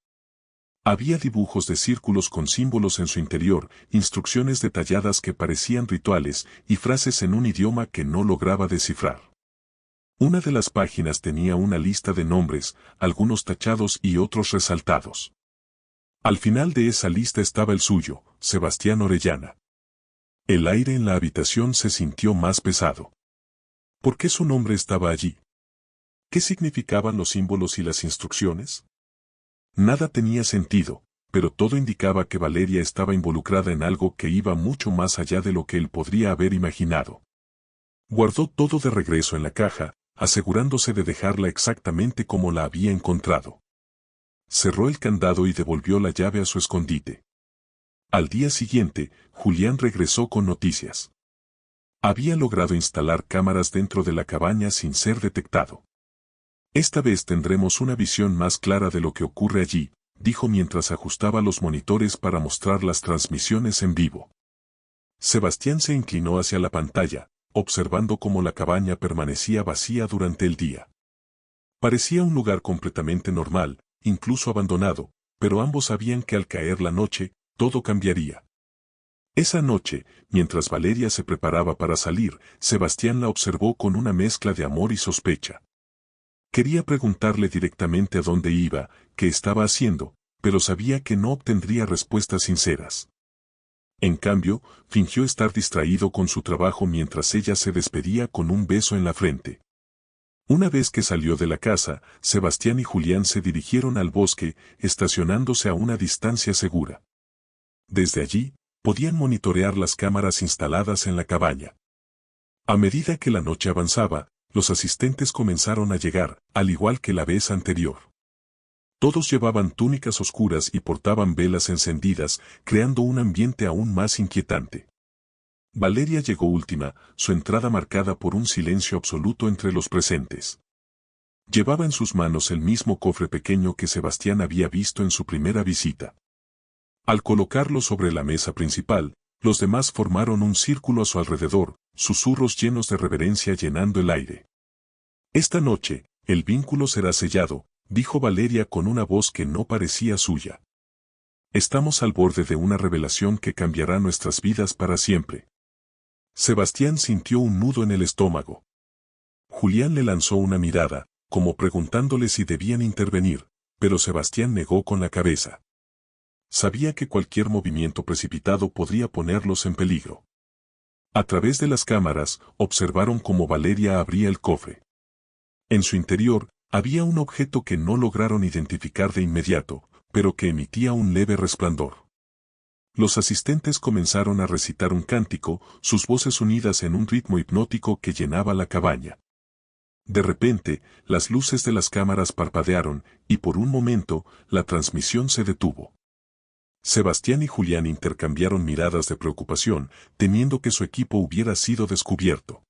Había dibujos de círculos con símbolos en su interior, instrucciones detalladas que parecían rituales, y frases en un idioma que no lograba descifrar. Una de las páginas tenía una lista de nombres, algunos tachados y otros resaltados. Al final de esa lista estaba el suyo, Sebastián Orellana. El aire en la habitación se sintió más pesado. ¿Por qué su nombre estaba allí? ¿Qué significaban los símbolos y las instrucciones? Nada tenía sentido, pero todo indicaba que Valeria estaba involucrada en algo que iba mucho más allá de lo que él podría haber imaginado. Guardó todo de regreso en la caja, asegurándose de dejarla exactamente como la había encontrado. Cerró el candado y devolvió la llave a su escondite. Al día siguiente, Julián regresó con noticias. Había logrado instalar cámaras dentro de la cabaña sin ser detectado. Esta vez tendremos una visión más clara de lo que ocurre allí, dijo mientras ajustaba los monitores para mostrar las transmisiones en vivo. Sebastián se inclinó hacia la pantalla, observando cómo la cabaña permanecía vacía durante el día. Parecía un lugar completamente normal, incluso abandonado, pero ambos sabían que al caer la noche, todo cambiaría. Esa noche, mientras Valeria se preparaba para salir, Sebastián la observó con una mezcla de amor y sospecha. Quería preguntarle directamente a dónde iba, qué estaba haciendo, pero sabía que no obtendría respuestas sinceras. En cambio, fingió estar distraído con su trabajo mientras ella se despedía con un beso en la frente. Una vez que salió de la casa, Sebastián y Julián se dirigieron al bosque, estacionándose a una distancia segura. Desde allí, podían monitorear las cámaras instaladas en la cabaña. A medida que la noche avanzaba, los asistentes comenzaron a llegar, al igual que la vez anterior. Todos llevaban túnicas oscuras y portaban velas encendidas, creando un ambiente aún más inquietante. Valeria llegó última, su entrada marcada por un silencio absoluto entre los presentes. Llevaba en sus manos el mismo cofre pequeño que Sebastián había visto en su primera visita. Al colocarlo sobre la mesa principal, los demás formaron un círculo a su alrededor, susurros llenos de reverencia llenando el aire. Esta noche, el vínculo será sellado, dijo Valeria con una voz que no parecía suya. Estamos al borde de una revelación que cambiará nuestras vidas para siempre. Sebastián sintió un nudo en el estómago. Julián le lanzó una mirada, como preguntándole si debían intervenir, pero Sebastián negó con la cabeza. Sabía que cualquier movimiento precipitado podría ponerlos en peligro. A través de las cámaras, observaron cómo Valeria abría el cofre. En su interior, había un objeto que no lograron identificar de inmediato, pero que emitía un leve resplandor. Los asistentes comenzaron a recitar un cántico, sus voces unidas en un ritmo hipnótico que llenaba la cabaña. De repente, las luces de las cámaras parpadearon, y por un momento, la transmisión se detuvo. Sebastián y Julián intercambiaron miradas de preocupación, temiendo que su equipo hubiera sido descubierto.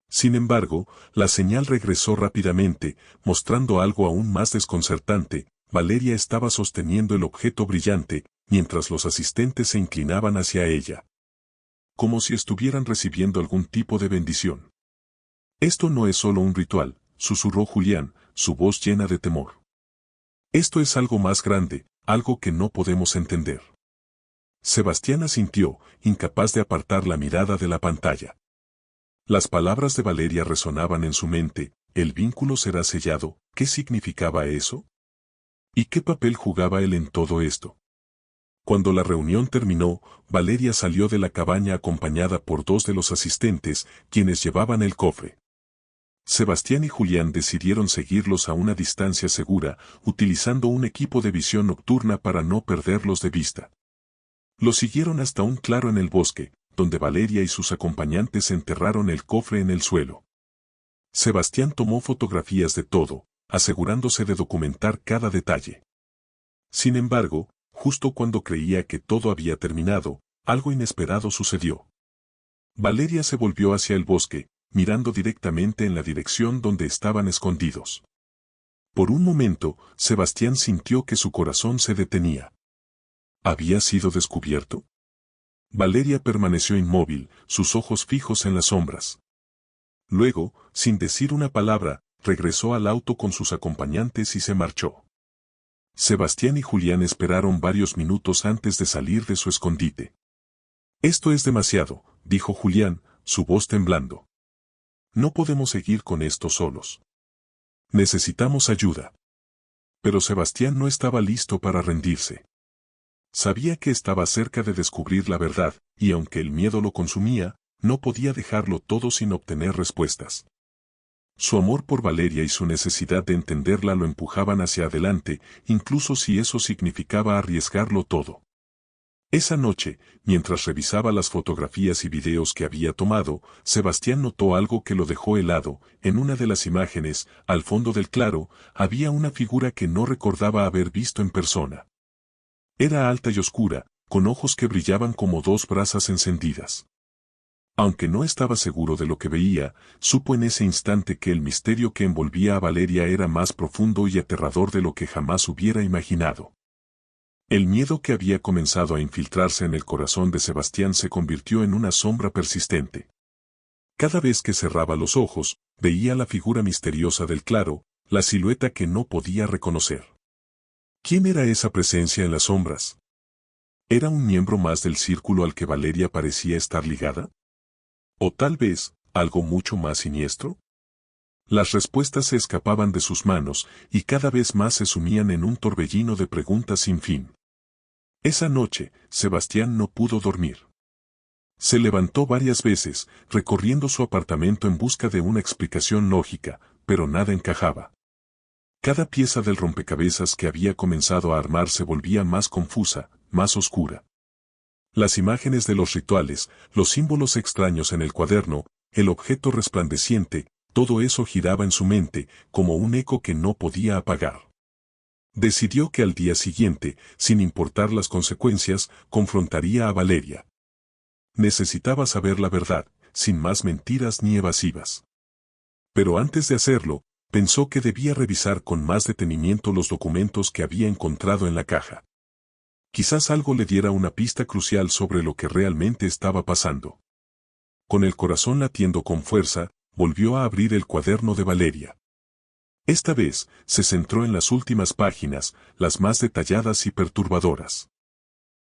Sin embargo, la señal regresó rápidamente, mostrando algo aún más desconcertante. Valeria estaba sosteniendo el objeto brillante, mientras los asistentes se inclinaban hacia ella. Como si estuvieran recibiendo algún tipo de bendición. Esto no es solo un ritual, susurró Julián, su voz llena de temor. Esto es algo más grande, algo que no podemos entender. Sebastián asintió, incapaz de apartar la mirada de la pantalla. Las palabras de Valeria resonaban en su mente, el vínculo será sellado, ¿qué significaba eso? ¿Y qué papel jugaba él en todo esto? Cuando la reunión terminó, Valeria salió de la cabaña acompañada por dos de los asistentes, quienes llevaban el cofre. Sebastián y Julián decidieron seguirlos a una distancia segura, utilizando un equipo de visión nocturna para no perderlos de vista. Los siguieron hasta un claro en el bosque, donde Valeria y sus acompañantes enterraron el cofre en el suelo. Sebastián tomó fotografías de todo, asegurándose de documentar cada detalle. Sin embargo, justo cuando creía que todo había terminado, algo inesperado sucedió. Valeria se volvió hacia el bosque, mirando directamente en la dirección donde estaban escondidos. Por un momento, Sebastián sintió que su corazón se detenía. ¿Había sido descubierto? Valeria permaneció inmóvil, sus ojos fijos en las sombras. Luego, sin decir una palabra, regresó al auto con sus acompañantes y se marchó. Sebastián y Julián esperaron varios minutos antes de salir de su escondite. Esto es demasiado, dijo Julián, su voz temblando. no podemos seguir con esto solos. Necesitamos ayuda. Pero Sebastián no estaba listo para rendirse. Sabía que estaba cerca de descubrir la verdad, y aunque el miedo lo consumía, no podía dejarlo todo sin obtener respuestas. Su amor por Valeria y su necesidad de entenderla lo empujaban hacia adelante, incluso si eso significaba arriesgarlo todo. Esa noche, mientras revisaba las fotografías y videos que había tomado, Sebastián notó algo que lo dejó helado. En una de las imágenes, al fondo del claro, había una figura que no recordaba haber visto en persona. Era alta y oscura, con ojos que brillaban como dos brasas encendidas. Aunque no estaba seguro de lo que veía, supo en ese instante que el misterio que envolvía a Valeria era más profundo y aterrador de lo que jamás hubiera imaginado. El miedo que había comenzado a infiltrarse en el corazón de Sebastián se convirtió en una sombra persistente. Cada vez que cerraba los ojos, veía la figura misteriosa del claro, la silueta que no podía reconocer. ¿Quién era esa presencia en las sombras? ¿Era un miembro más del círculo al que Valeria parecía estar ligada? ¿O tal vez, algo mucho más siniestro? Las respuestas se escapaban de sus manos, y cada vez más se sumían en un torbellino de preguntas sin fin. Esa noche, Sebastián no pudo dormir. Se levantó varias veces, recorriendo su apartamento en busca de una explicación lógica, pero nada encajaba. Cada pieza del rompecabezas que había comenzado a armar se volvía más confusa, más oscura. Las imágenes de los rituales, los símbolos extraños en el cuaderno, el objeto resplandeciente, todo eso giraba en su mente, como un eco que no podía apagar. Decidió que al día siguiente, sin importar las consecuencias, confrontaría a Valeria. Necesitaba saber la verdad, sin más mentiras ni evasivas. Pero antes de hacerlo, pensó que debía revisar con más detenimiento los documentos que había encontrado en la caja. Quizás algo le diera una pista crucial sobre lo que realmente estaba pasando. Con el corazón latiendo con fuerza, volvió a abrir el cuaderno de Valeria. Esta vez, se centró en las últimas páginas, las más detalladas y perturbadoras.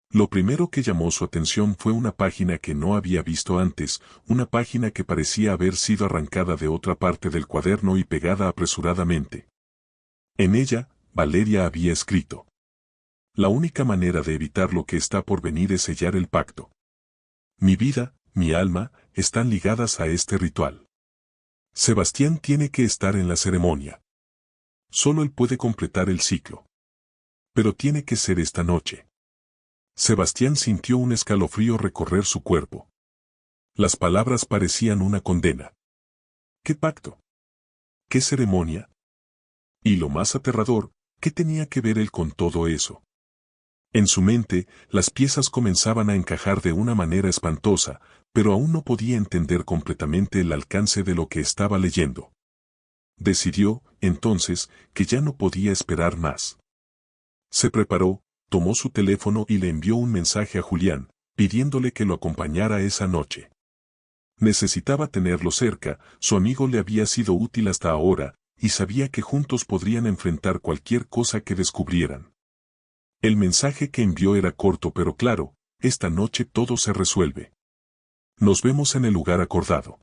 Lo primero que llamó su atención fue una página que no había visto antes, una página que parecía haber sido arrancada de otra parte del cuaderno y pegada apresuradamente. En ella, Valeria había escrito: la única manera de evitar lo que está por venir es sellar el pacto. Mi vida, mi alma, están ligadas a este ritual. Sebastián tiene que estar en la ceremonia. Solo él puede completar el ciclo. Pero tiene que ser esta noche. Sebastián sintió un escalofrío recorrer su cuerpo. Las palabras parecían una condena. ¿Qué pacto? ¿Qué ceremonia? Y lo más aterrador, ¿qué tenía que ver él con todo eso? En su mente, las piezas comenzaban a encajar de una manera espantosa, pero aún no podía entender completamente el alcance de lo que estaba leyendo. Decidió, entonces, que ya no podía esperar más. Se preparó, tomó su teléfono y le envió un mensaje a Julián, pidiéndole que lo acompañara esa noche. Necesitaba tenerlo cerca, su amigo le había sido útil hasta ahora, y sabía que juntos podrían enfrentar cualquier cosa que descubrieran. El mensaje que envió era corto pero claro: esta noche todo se resuelve. Nos vemos en el lugar acordado.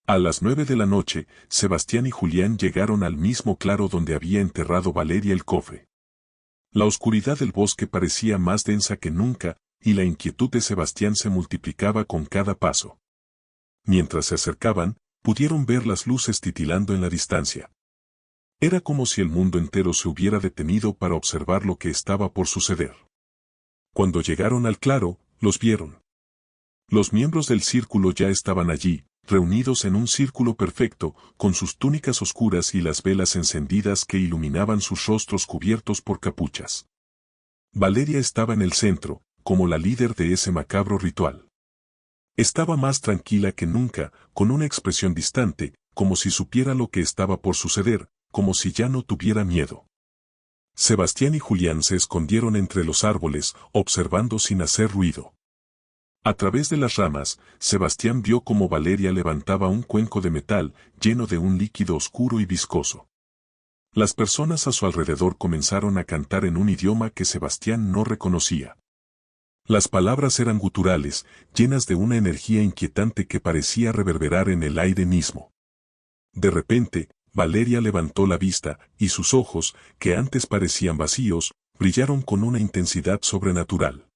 A las 9 de la noche, Sebastián y Julián llegaron al mismo claro donde había enterrado Valeria el cofre. La oscuridad del bosque parecía más densa que nunca, y la inquietud de Sebastián se multiplicaba con cada paso. Mientras se acercaban, pudieron ver las luces titilando en la distancia. Era como si el mundo entero se hubiera detenido para observar lo que estaba por suceder. Cuando llegaron al claro, los vieron. Los miembros del círculo ya estaban allí, reunidos en un círculo perfecto, con sus túnicas oscuras y las velas encendidas que iluminaban sus rostros cubiertos por capuchas. Valeria estaba en el centro, como la líder de ese macabro ritual. Estaba más tranquila que nunca, con una expresión distante, como si supiera lo que estaba por suceder, como si ya no tuviera miedo. Sebastián y Julián se escondieron entre los árboles, observando sin hacer ruido. A través de las ramas, Sebastián vio cómo Valeria levantaba un cuenco de metal, lleno de un líquido oscuro y viscoso. Las personas a su alrededor comenzaron a cantar en un idioma que Sebastián no reconocía. Las palabras eran guturales, llenas de una energía inquietante que parecía reverberar en el aire mismo. De repente, Valeria levantó la vista, y sus ojos, que antes parecían vacíos, brillaron con una intensidad sobrenatural.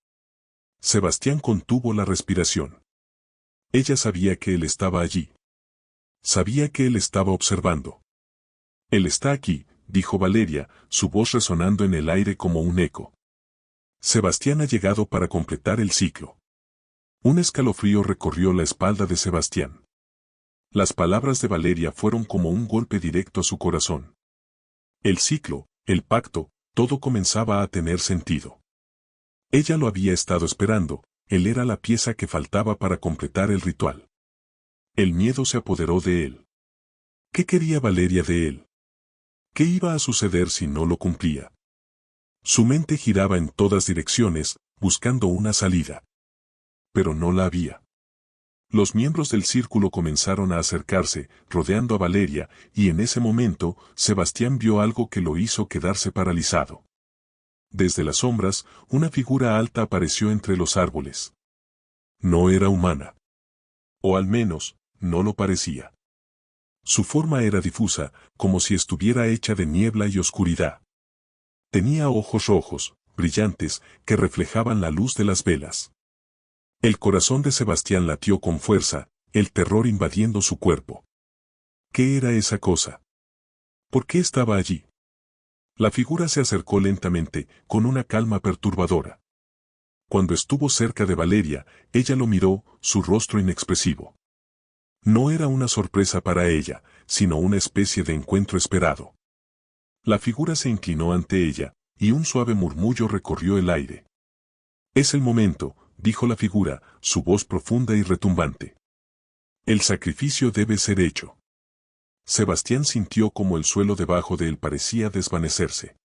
Sebastián contuvo la respiración. Ella sabía que él estaba allí. Sabía que él estaba observando. Él está aquí, dijo Valeria, su voz resonando en el aire como un eco. Sebastián ha llegado para completar el ciclo. Un escalofrío recorrió la espalda de Sebastián. Las palabras de Valeria fueron como un golpe directo a su corazón. El ciclo, el pacto, todo comenzaba a tener sentido. Ella lo había estado esperando, él era la pieza que faltaba para completar el ritual. El miedo se apoderó de él. ¿Qué quería Valeria de él? ¿Qué iba a suceder si no lo cumplía? Su mente giraba en todas direcciones, buscando una salida. Pero no la había. Los miembros del círculo comenzaron a acercarse, rodeando a Valeria, y en ese momento, Sebastián vio algo que lo hizo quedarse paralizado. Desde las sombras, una figura alta apareció entre los árboles. No era humana. O al menos, no lo parecía. Su forma era difusa, como si estuviera hecha de niebla y oscuridad. Tenía ojos rojos, brillantes, que reflejaban la luz de las velas. El corazón de Sebastián latió con fuerza, el terror invadiendo su cuerpo. ¿Qué era esa cosa? ¿Por qué estaba allí? La figura se acercó lentamente, con una calma perturbadora. Cuando estuvo cerca de Valeria, ella lo miró, su rostro inexpresivo. No era una sorpresa para ella, sino una especie de encuentro esperado. La figura se inclinó ante ella, y un suave murmullo recorrió el aire. Es el momento, dijo la figura, su voz profunda y retumbante. El sacrificio debe ser hecho. Sebastián sintió como el suelo debajo de él parecía desvanecerse.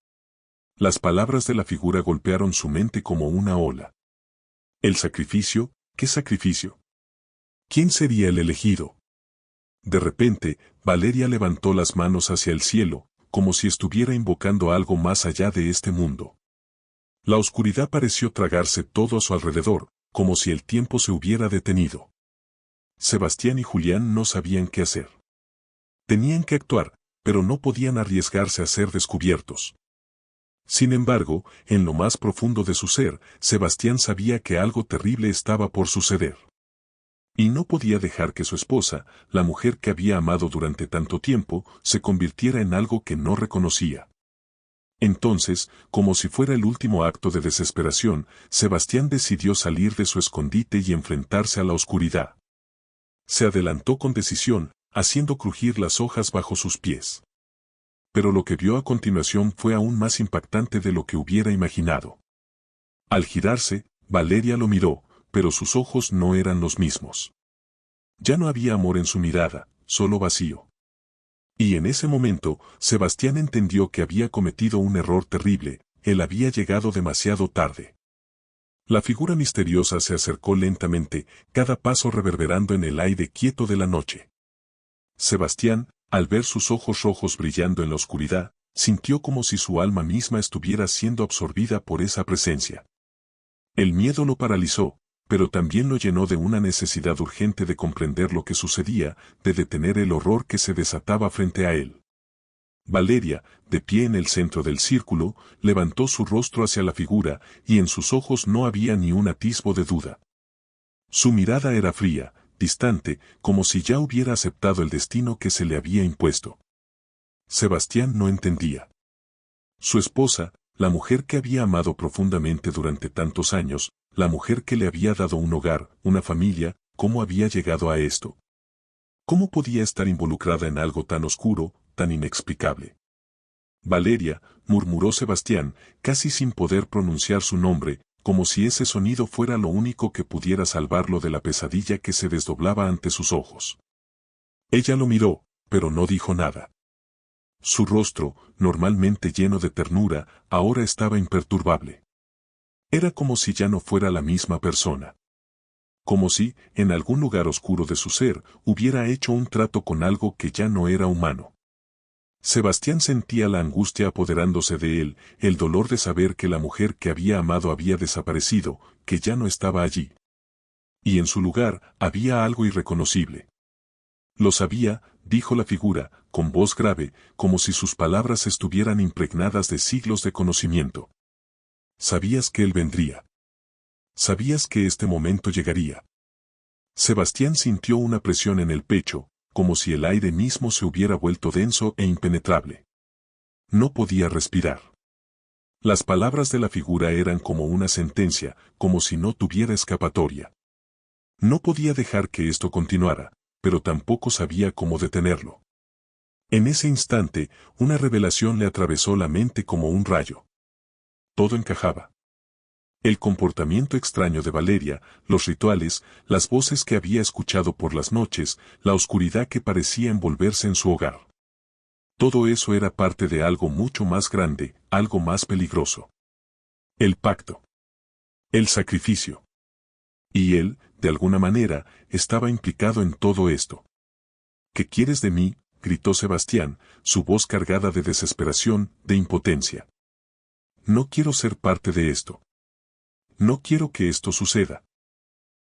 Las palabras de la figura golpearon su mente como una ola. ¿El sacrificio? ¿Qué sacrificio? ¿Quién sería el elegido? De repente, Valeria levantó las manos hacia el cielo, como si estuviera invocando algo más allá de este mundo. La oscuridad pareció tragarse todo a su alrededor, como si el tiempo se hubiera detenido. Sebastián y Julián no sabían qué hacer. Tenían que actuar, pero no podían arriesgarse a ser descubiertos. Sin embargo, en lo más profundo de su ser, Sebastián sabía que algo terrible estaba por suceder. Y no podía dejar que su esposa, la mujer que había amado durante tanto tiempo, se convirtiera en algo que no reconocía. Entonces, como si fuera el último acto de desesperación, Sebastián decidió salir de su escondite y enfrentarse a la oscuridad. Se adelantó con decisión, haciendo crujir las hojas bajo sus pies. Pero lo que vio a continuación fue aún más impactante de lo que hubiera imaginado. Al girarse, Valeria lo miró, pero sus ojos no eran los mismos. Ya no había amor en su mirada, solo vacío. Y en ese momento, Sebastián entendió que había cometido un error terrible, él había llegado demasiado tarde. La figura misteriosa se acercó lentamente, cada paso reverberando en el aire quieto de la noche. Sebastián, al ver sus ojos rojos brillando en la oscuridad, sintió como si su alma misma estuviera siendo absorbida por esa presencia. El miedo lo paralizó, pero también lo llenó de una necesidad urgente de comprender lo que sucedía, de detener el horror que se desataba frente a él. Valeria, de pie en el centro del círculo, levantó su rostro hacia la figura, y en sus ojos no había ni un atisbo de duda. Su mirada era fría, distante, como si ya hubiera aceptado el destino que se le había impuesto. Sebastián no entendía. Su esposa, la mujer que había amado profundamente durante tantos años, la mujer que le había dado un hogar, una familia, ¿cómo había llegado a esto? ¿Cómo podía estar involucrada en algo tan oscuro, tan inexplicable? Valeria, murmuró Sebastián, casi sin poder pronunciar su nombre, como si ese sonido fuera lo único que pudiera salvarlo de la pesadilla que se desdoblaba ante sus ojos. Ella lo miró, pero no dijo nada. Su rostro, normalmente lleno de ternura, ahora estaba imperturbable. Era como si ya no fuera la misma persona. Como si, en algún lugar oscuro de su ser, hubiera hecho un trato con algo que ya no era humano. Sebastián sentía la angustia apoderándose de él, el dolor de saber que la mujer que había amado había desaparecido, que ya no estaba allí. Y en su lugar, había algo irreconocible. Lo sabía, dijo la figura, con voz grave, como si sus palabras estuvieran impregnadas de siglos de conocimiento. Sabías que él vendría. Sabías que este momento llegaría. Sebastián sintió una presión en el pecho, como si el aire mismo se hubiera vuelto denso e impenetrable. No podía respirar. Las palabras de la figura eran como una sentencia, como si no tuviera escapatoria. No podía dejar que esto continuara, pero tampoco sabía cómo detenerlo. En ese instante, una revelación le atravesó la mente como un rayo. Todo encajaba. El comportamiento extraño de Valeria, los rituales, las voces que había escuchado por las noches, la oscuridad que parecía envolverse en su hogar. Todo eso era parte de algo mucho más grande, algo más peligroso. El pacto. El sacrificio. Y él, de alguna manera, estaba implicado en todo esto. ¿Qué quieres de mí?, gritó Sebastián, su voz cargada de desesperación, de impotencia. No quiero ser parte de esto. No quiero que esto suceda.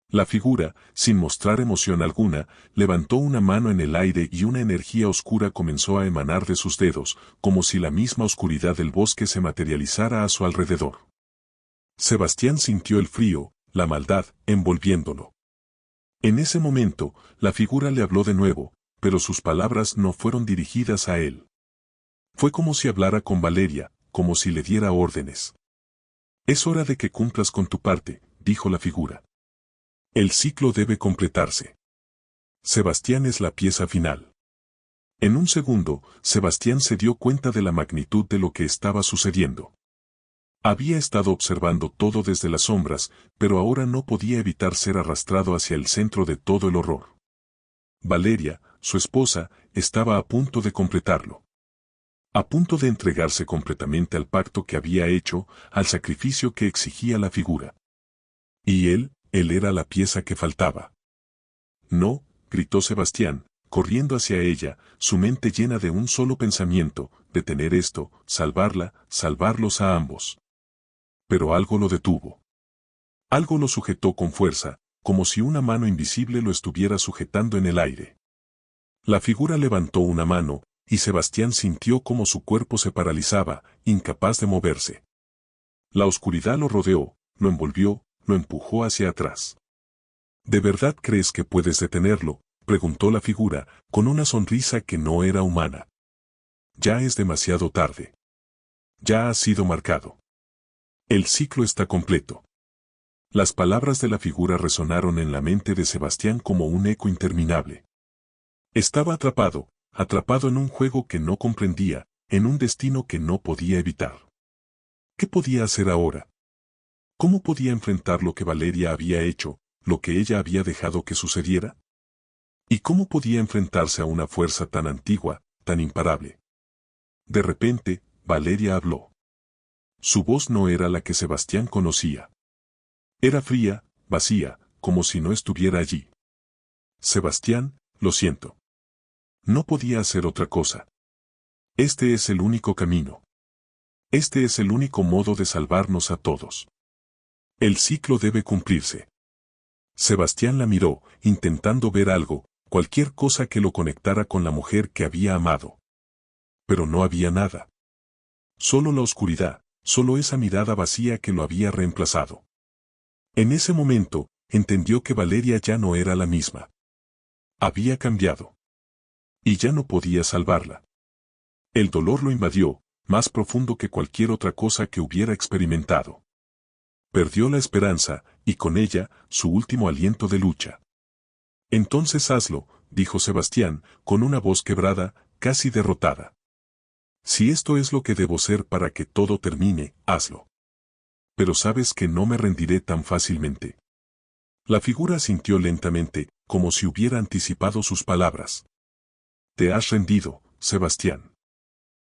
La figura, sin mostrar emoción alguna, levantó una mano en el aire y una energía oscura comenzó a emanar de sus dedos, como si la misma oscuridad del bosque se materializara a su alrededor. Sebastián sintió el frío, la maldad, envolviéndolo. En ese momento, la figura le habló de nuevo, pero sus palabras no fueron dirigidas a él. Fue como si hablara con Valeria, como si le diera órdenes. Es hora de que cumplas con tu parte, dijo la figura. El ciclo debe completarse. Sebastián es la pieza final. En un segundo, Sebastián se dio cuenta de la magnitud de lo que estaba sucediendo. Había estado observando todo desde las sombras, pero ahora no podía evitar ser arrastrado hacia el centro de todo el horror. Valeria, su esposa, estaba a punto de completarlo. A punto de entregarse completamente al pacto que había hecho, al sacrificio que exigía la figura. Y él era la pieza que faltaba. No, gritó Sebastián, corriendo hacia ella, su mente llena de un solo pensamiento, detener esto, salvarla, salvarlos a ambos. Pero algo lo detuvo. Algo lo sujetó con fuerza, como si una mano invisible lo estuviera sujetando en el aire. La figura levantó una mano, y Sebastián sintió como su cuerpo se paralizaba, incapaz de moverse. La oscuridad lo rodeó, lo envolvió, lo empujó hacia atrás. ¿De verdad crees que puedes detenerlo?, preguntó la figura, con una sonrisa que no era humana. Ya es demasiado tarde. Ya ha sido marcado. El ciclo está completo. Las palabras de la figura resonaron en la mente de Sebastián como un eco interminable. Estaba atrapado en un juego que no comprendía, en un destino que no podía evitar. ¿Qué podía hacer ahora? ¿Cómo podía enfrentar lo que Valeria había hecho, lo que ella había dejado que sucediera? ¿Y cómo podía enfrentarse a una fuerza tan antigua, tan imparable? De repente, Valeria habló. Su voz no era la que Sebastián conocía. Era fría, vacía, como si no estuviera allí. Sebastián, lo siento. No podía hacer otra cosa. Este es el único camino. Este es el único modo de salvarnos a todos. El ciclo debe cumplirse. Sebastián la miró, intentando ver algo, cualquier cosa que lo conectara con la mujer que había amado. Pero no había nada. Solo la oscuridad, solo esa mirada vacía que lo había reemplazado. En ese momento, entendió que Valeria ya no era la misma. Había cambiado. Y ya no podía salvarla. El dolor lo invadió, más profundo que cualquier otra cosa que hubiera experimentado. Perdió la esperanza, y con ella, su último aliento de lucha. Entonces hazlo, dijo Sebastián, con una voz quebrada, casi derrotada. Si esto es lo que debo ser para que todo termine, hazlo. Pero sabes que no me rendiré tan fácilmente. La figura asintió lentamente, como si hubiera anticipado sus palabras. Te has rendido, Sebastián.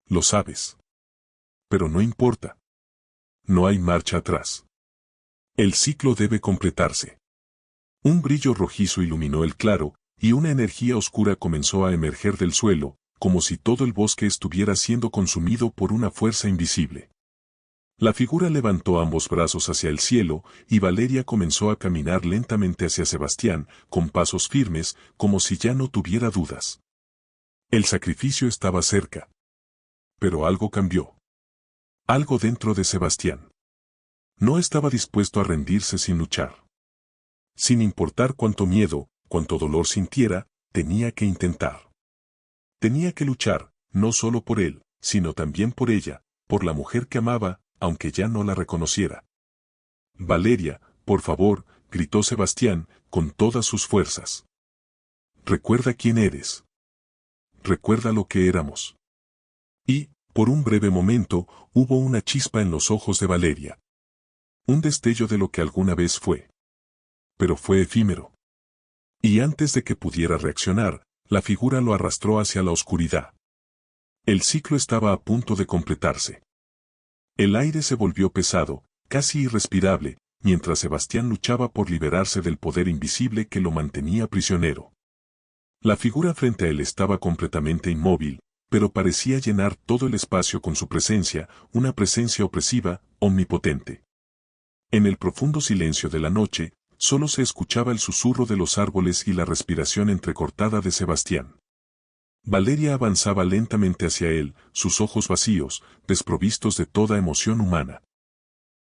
Lo sabes. Pero no importa. No hay marcha atrás. El ciclo debe completarse. Un brillo rojizo iluminó el claro, y una energía oscura comenzó a emerger del suelo, como si todo el bosque estuviera siendo consumido por una fuerza invisible. La figura levantó ambos brazos hacia el cielo, y Valeria comenzó a caminar lentamente hacia Sebastián, con pasos firmes, como si ya no tuviera dudas. El sacrificio estaba cerca. Pero algo cambió. Algo dentro de Sebastián. No estaba dispuesto a rendirse sin luchar. Sin importar cuánto miedo, cuánto dolor sintiera, tenía que intentar. Tenía que luchar, no solo por él, sino también por ella, por la mujer que amaba, aunque ya no la reconociera. Valeria, por favor, gritó Sebastián, con todas sus fuerzas. Recuerda quién eres. Recuerda lo que éramos. Y, por un breve momento, hubo una chispa en los ojos de Valeria. Un destello de lo que alguna vez fue. Pero fue efímero. Y antes de que pudiera reaccionar, la figura lo arrastró hacia la oscuridad. El ciclo estaba a punto de completarse. El aire se volvió pesado, casi irrespirable, mientras Sebastián luchaba por liberarse del poder invisible que lo mantenía prisionero. La figura frente a él estaba completamente inmóvil, pero parecía llenar todo el espacio con su presencia, una presencia opresiva, omnipotente. En el profundo silencio de la noche, solo se escuchaba el susurro de los árboles y la respiración entrecortada de Sebastián. Valeria avanzaba lentamente hacia él, sus ojos vacíos, desprovistos de toda emoción humana.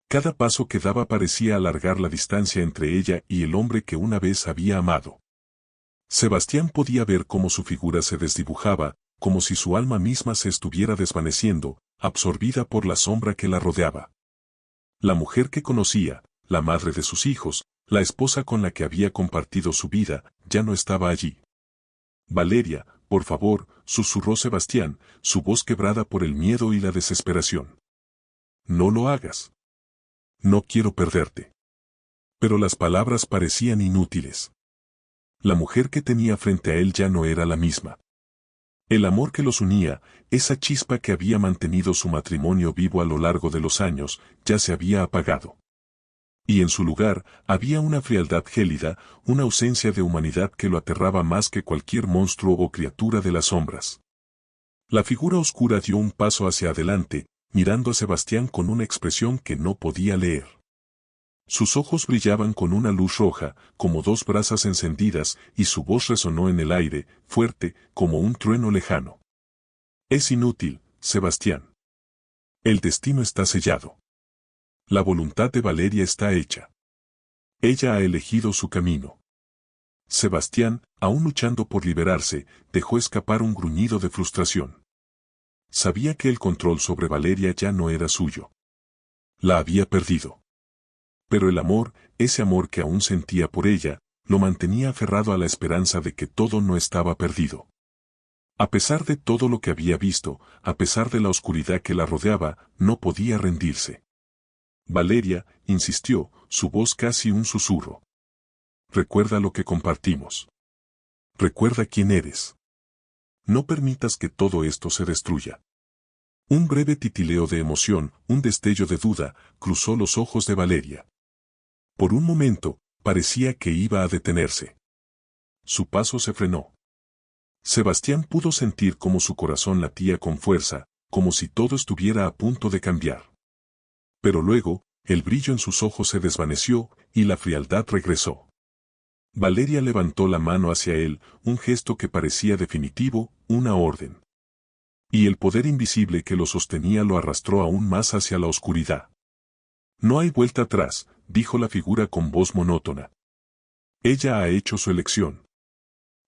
Cada paso que daba parecía alargar la distancia entre ella y el hombre que una vez había amado. Sebastián podía ver cómo su figura se desdibujaba, como si su alma misma se estuviera desvaneciendo, absorbida por la sombra que la rodeaba. La mujer que conocía, la madre de sus hijos, la esposa con la que había compartido su vida, ya no estaba allí. Valeria, por favor, susurró Sebastián, su voz quebrada por el miedo y la desesperación. No lo hagas. No quiero perderte. Pero las palabras parecían inútiles. La mujer que tenía frente a él ya no era la misma. El amor que los unía, esa chispa que había mantenido su matrimonio vivo a lo largo de los años, ya se había apagado. Y en su lugar, había una frialdad gélida, una ausencia de humanidad que lo aterraba más que cualquier monstruo o criatura de las sombras. La figura oscura dio un paso hacia adelante, mirando a Sebastián con una expresión que no podía leer. Sus ojos brillaban con una luz roja, como dos brasas encendidas, y su voz resonó en el aire, fuerte, como un trueno lejano. Es inútil, Sebastián. El destino está sellado. La voluntad de Valeria está hecha. Ella ha elegido su camino. Sebastián, aún luchando por liberarse, dejó escapar un gruñido de frustración. Sabía que el control sobre Valeria ya no era suyo. La había perdido. Pero el amor, ese amor que aún sentía por ella, lo mantenía aferrado a la esperanza de que todo no estaba perdido. A pesar de todo lo que había visto, a pesar de la oscuridad que la rodeaba, no podía rendirse. Valeria, insistió, su voz casi un susurro. Recuerda lo que compartimos. Recuerda quién eres. No permitas que todo esto se destruya. Un breve titileo de emoción, un destello de duda, cruzó los ojos de Valeria. Por un momento, parecía que iba a detenerse. Su paso se frenó. Sebastián pudo sentir cómo su corazón latía con fuerza, como si todo estuviera a punto de cambiar. Pero luego, el brillo en sus ojos se desvaneció, y la frialdad regresó. Valeria levantó la mano hacia él, un gesto que parecía definitivo, una orden. Y el poder invisible que lo sostenía lo arrastró aún más hacia la oscuridad. No hay vuelta atrás, dijo la figura con voz monótona. Ella ha hecho su elección.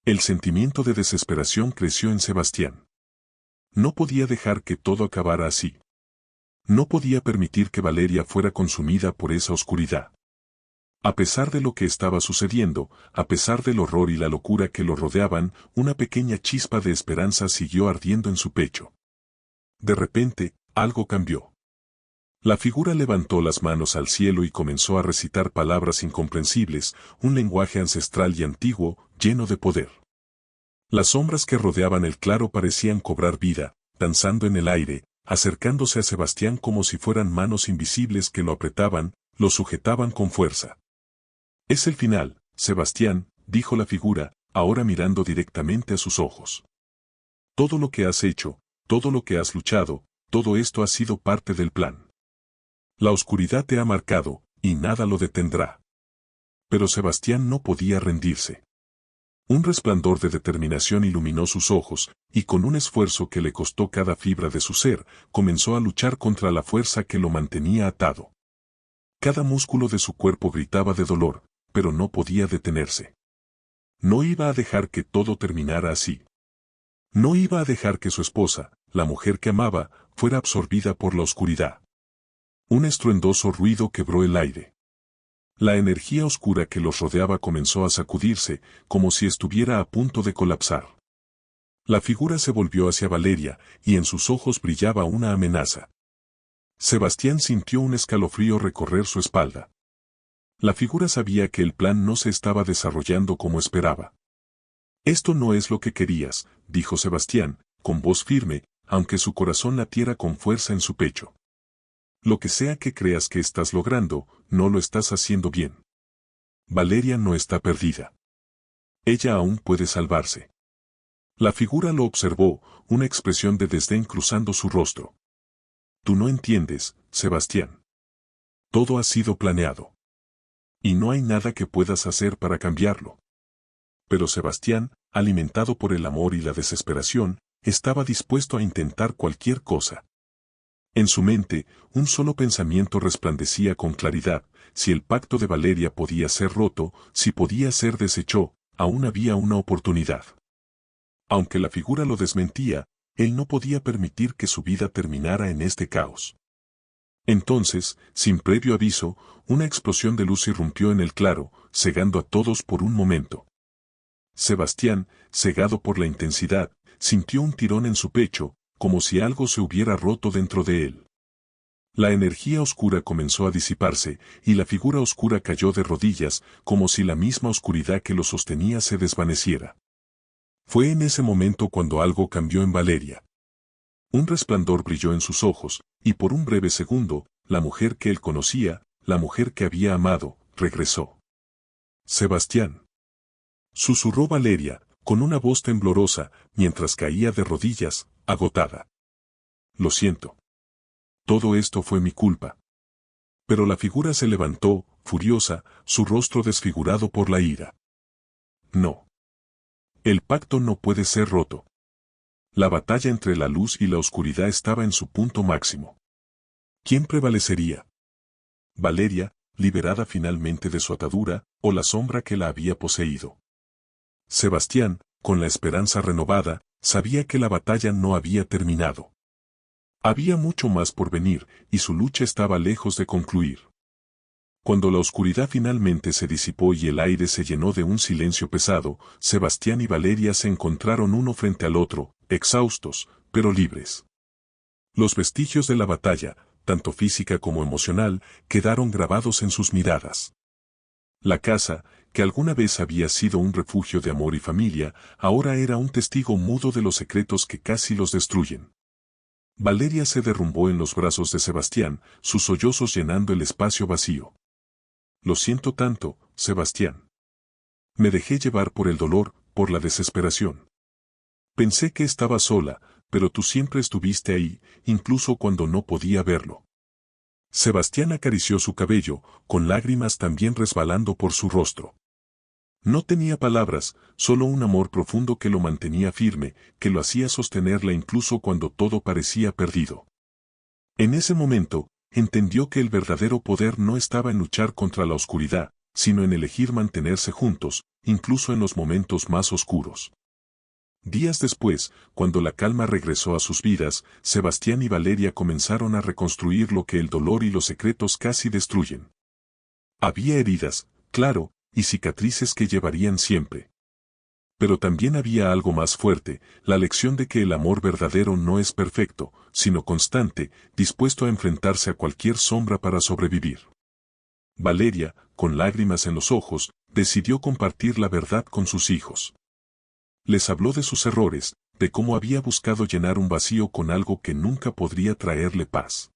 El sentimiento de desesperación creció en Sebastián. No podía dejar que todo acabara así. No podía permitir que Valeria fuera consumida por esa oscuridad. A pesar de lo que estaba sucediendo, a pesar del horror y la locura que lo rodeaban, una pequeña chispa de esperanza siguió ardiendo en su pecho. De repente, algo cambió. La figura levantó las manos al cielo y comenzó a recitar palabras incomprensibles, un lenguaje ancestral y antiguo, lleno de poder. Las sombras que rodeaban el claro parecían cobrar vida, danzando en el aire, acercándose a Sebastián como si fueran manos invisibles que lo apretaban, lo sujetaban con fuerza. Es el final, Sebastián, dijo la figura, ahora mirando directamente a sus ojos. Todo lo que has hecho, todo lo que has luchado, todo esto ha sido parte del plan. La oscuridad te ha marcado, y nada lo detendrá. Pero Sebastián no podía rendirse. Un resplandor de determinación iluminó sus ojos, y con un esfuerzo que le costó cada fibra de su ser, comenzó a luchar contra la fuerza que lo mantenía atado. Cada músculo de su cuerpo gritaba de dolor, pero no podía detenerse. No iba a dejar que todo terminara así. No iba a dejar que su esposa, la mujer que amaba, fuera absorbida por la oscuridad. Un estruendoso ruido quebró el aire. La energía oscura que los rodeaba comenzó a sacudirse, como si estuviera a punto de colapsar. La figura se volvió hacia Valeria, y en sus ojos brillaba una amenaza. Sebastián sintió un escalofrío recorrer su espalda. La figura sabía que el plan no se estaba desarrollando como esperaba. «Esto no es lo que querías», dijo Sebastián, con voz firme, aunque su corazón latiera con fuerza en su pecho. «Lo que sea que creas que estás logrando, no lo estás haciendo bien. Valeria no está perdida. Ella aún puede salvarse». La figura lo observó, una expresión de desdén cruzando su rostro. «Tú no entiendes, Sebastián. Todo ha sido planeado. Y no hay nada que puedas hacer para cambiarlo». Pero Sebastián, alimentado por el amor y la desesperación, estaba dispuesto a intentar cualquier cosa. En su mente, un solo pensamiento resplandecía con claridad: si el pacto de Valeria podía ser roto, si podía ser deshecho, aún había una oportunidad. Aunque la figura lo desmentía, él no podía permitir que su vida terminara en este caos. Entonces, sin previo aviso, una explosión de luz irrumpió en el claro, cegando a todos por un momento. Sebastián, cegado por la intensidad, sintió un tirón en su pecho, como si algo se hubiera roto dentro de él. La energía oscura comenzó a disiparse, y la figura oscura cayó de rodillas, como si la misma oscuridad que lo sostenía se desvaneciera. Fue en ese momento cuando algo cambió en Valeria. Un resplandor brilló en sus ojos, y por un breve segundo, la mujer que él conocía, la mujer que había amado, regresó. «Sebastián», susurró Valeria, con una voz temblorosa, mientras caía de rodillas, agotada. «Lo siento. Todo esto fue mi culpa». Pero la figura se levantó, furiosa, su rostro desfigurado por la ira. «No. El pacto no puede ser roto». La batalla entre la luz y la oscuridad estaba en su punto máximo. ¿Quién prevalecería? Valeria, liberada finalmente de su atadura, o la sombra que la había poseído. Sebastián, con la esperanza renovada, sabía que la batalla no había terminado. Había mucho más por venir, y su lucha estaba lejos de concluir. Cuando la oscuridad finalmente se disipó y el aire se llenó de un silencio pesado, Sebastián y Valeria se encontraron uno frente al otro, exhaustos, pero libres. Los vestigios de la batalla, tanto física como emocional, quedaron grabados en sus miradas. La casa, que alguna vez había sido un refugio de amor y familia, ahora era un testigo mudo de los secretos que casi los destruyen. Valeria se derrumbó en los brazos de Sebastián, sus sollozos llenando el espacio vacío. «Lo siento tanto, Sebastián. Me dejé llevar por el dolor, por la desesperación. Pensé que estaba sola, pero tú siempre estuviste ahí, incluso cuando no podía verlo». Sebastián acarició su cabello, con lágrimas también resbalando por su rostro. No tenía palabras, solo un amor profundo que lo mantenía firme, que lo hacía sostenerla incluso cuando todo parecía perdido. En ese momento, entendió que el verdadero poder no estaba en luchar contra la oscuridad, sino en elegir mantenerse juntos, incluso en los momentos más oscuros. Días después, cuando la calma regresó a sus vidas, Sebastián y Valeria comenzaron a reconstruir lo que el dolor y los secretos casi destruyen. Había heridas, claro, y cicatrices que llevarían siempre. Pero también había algo más fuerte, la lección de que el amor verdadero no es perfecto, sino constante, dispuesto a enfrentarse a cualquier sombra para sobrevivir. Valeria, con lágrimas en los ojos, decidió compartir la verdad con sus hijos. Les habló de sus errores, de cómo había buscado llenar un vacío con algo que nunca podría traerle paz.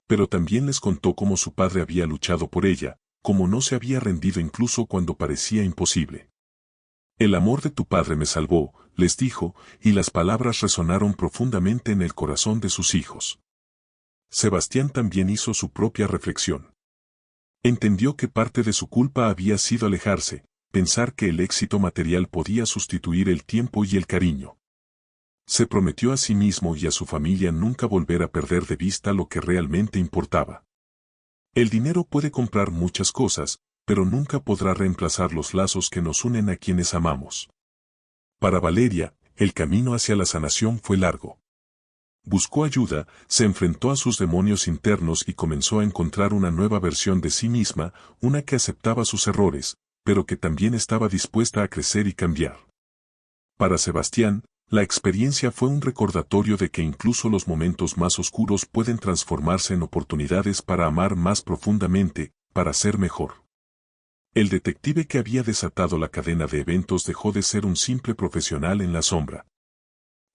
Pero también les contó cómo su padre había luchado por ella, cómo no se había rendido incluso cuando parecía imposible. «El amor de tu padre me salvó», les dijo, y las palabras resonaron profundamente en el corazón de sus hijos. Sebastián también hizo su propia reflexión. Entendió que parte de su culpa había sido alejarse, pensar que el éxito material podía sustituir el tiempo y el cariño. Se prometió a sí mismo y a su familia nunca volver a perder de vista lo que realmente importaba. El dinero puede comprar muchas cosas, pero nunca podrá reemplazar los lazos que nos unen a quienes amamos. Para Valeria, el camino hacia la sanación fue largo. Buscó ayuda, se enfrentó a sus demonios internos y comenzó a encontrar una nueva versión de sí misma, una que aceptaba sus errores, pero que también estaba dispuesta a crecer y cambiar. Para Sebastián, la experiencia fue un recordatorio de que incluso los momentos más oscuros pueden transformarse en oportunidades para amar más profundamente, para ser mejor. El detective que había desatado la cadena de eventos dejó de ser un simple profesional en la sombra.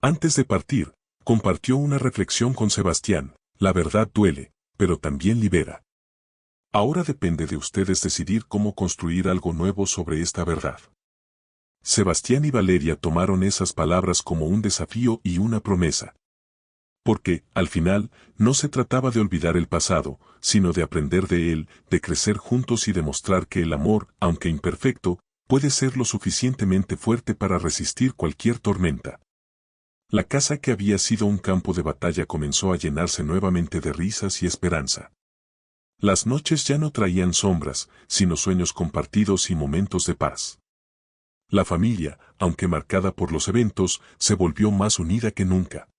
Antes de partir, compartió una reflexión con Sebastián: la verdad duele, pero también libera. Ahora depende de ustedes decidir cómo construir algo nuevo sobre esta verdad. Sebastián y Valeria tomaron esas palabras como un desafío y una promesa. Porque, al final, no se trataba de olvidar el pasado, sino de aprender de él, de crecer juntos y demostrar que el amor, aunque imperfecto, puede ser lo suficientemente fuerte para resistir cualquier tormenta. La casa que había sido un campo de batalla comenzó a llenarse nuevamente de risas y esperanza. Las noches ya no traían sombras, sino sueños compartidos y momentos de paz. La familia, aunque marcada por los eventos, se volvió más unida que nunca.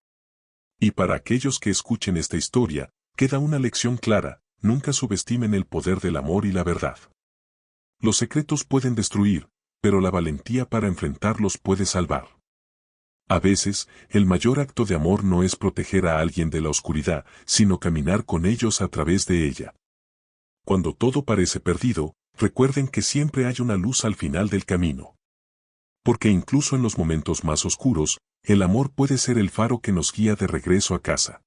Y para aquellos que escuchen esta historia, queda una lección clara: nunca subestimen el poder del amor y la verdad. Los secretos pueden destruir, pero la valentía para enfrentarlos puede salvar. A veces, el mayor acto de amor no es proteger a alguien de la oscuridad, sino caminar con ellos a través de ella. Cuando todo parece perdido, recuerden que siempre hay una luz al final del camino. Porque incluso en los momentos más oscuros, el amor puede ser el faro que nos guía de regreso a casa.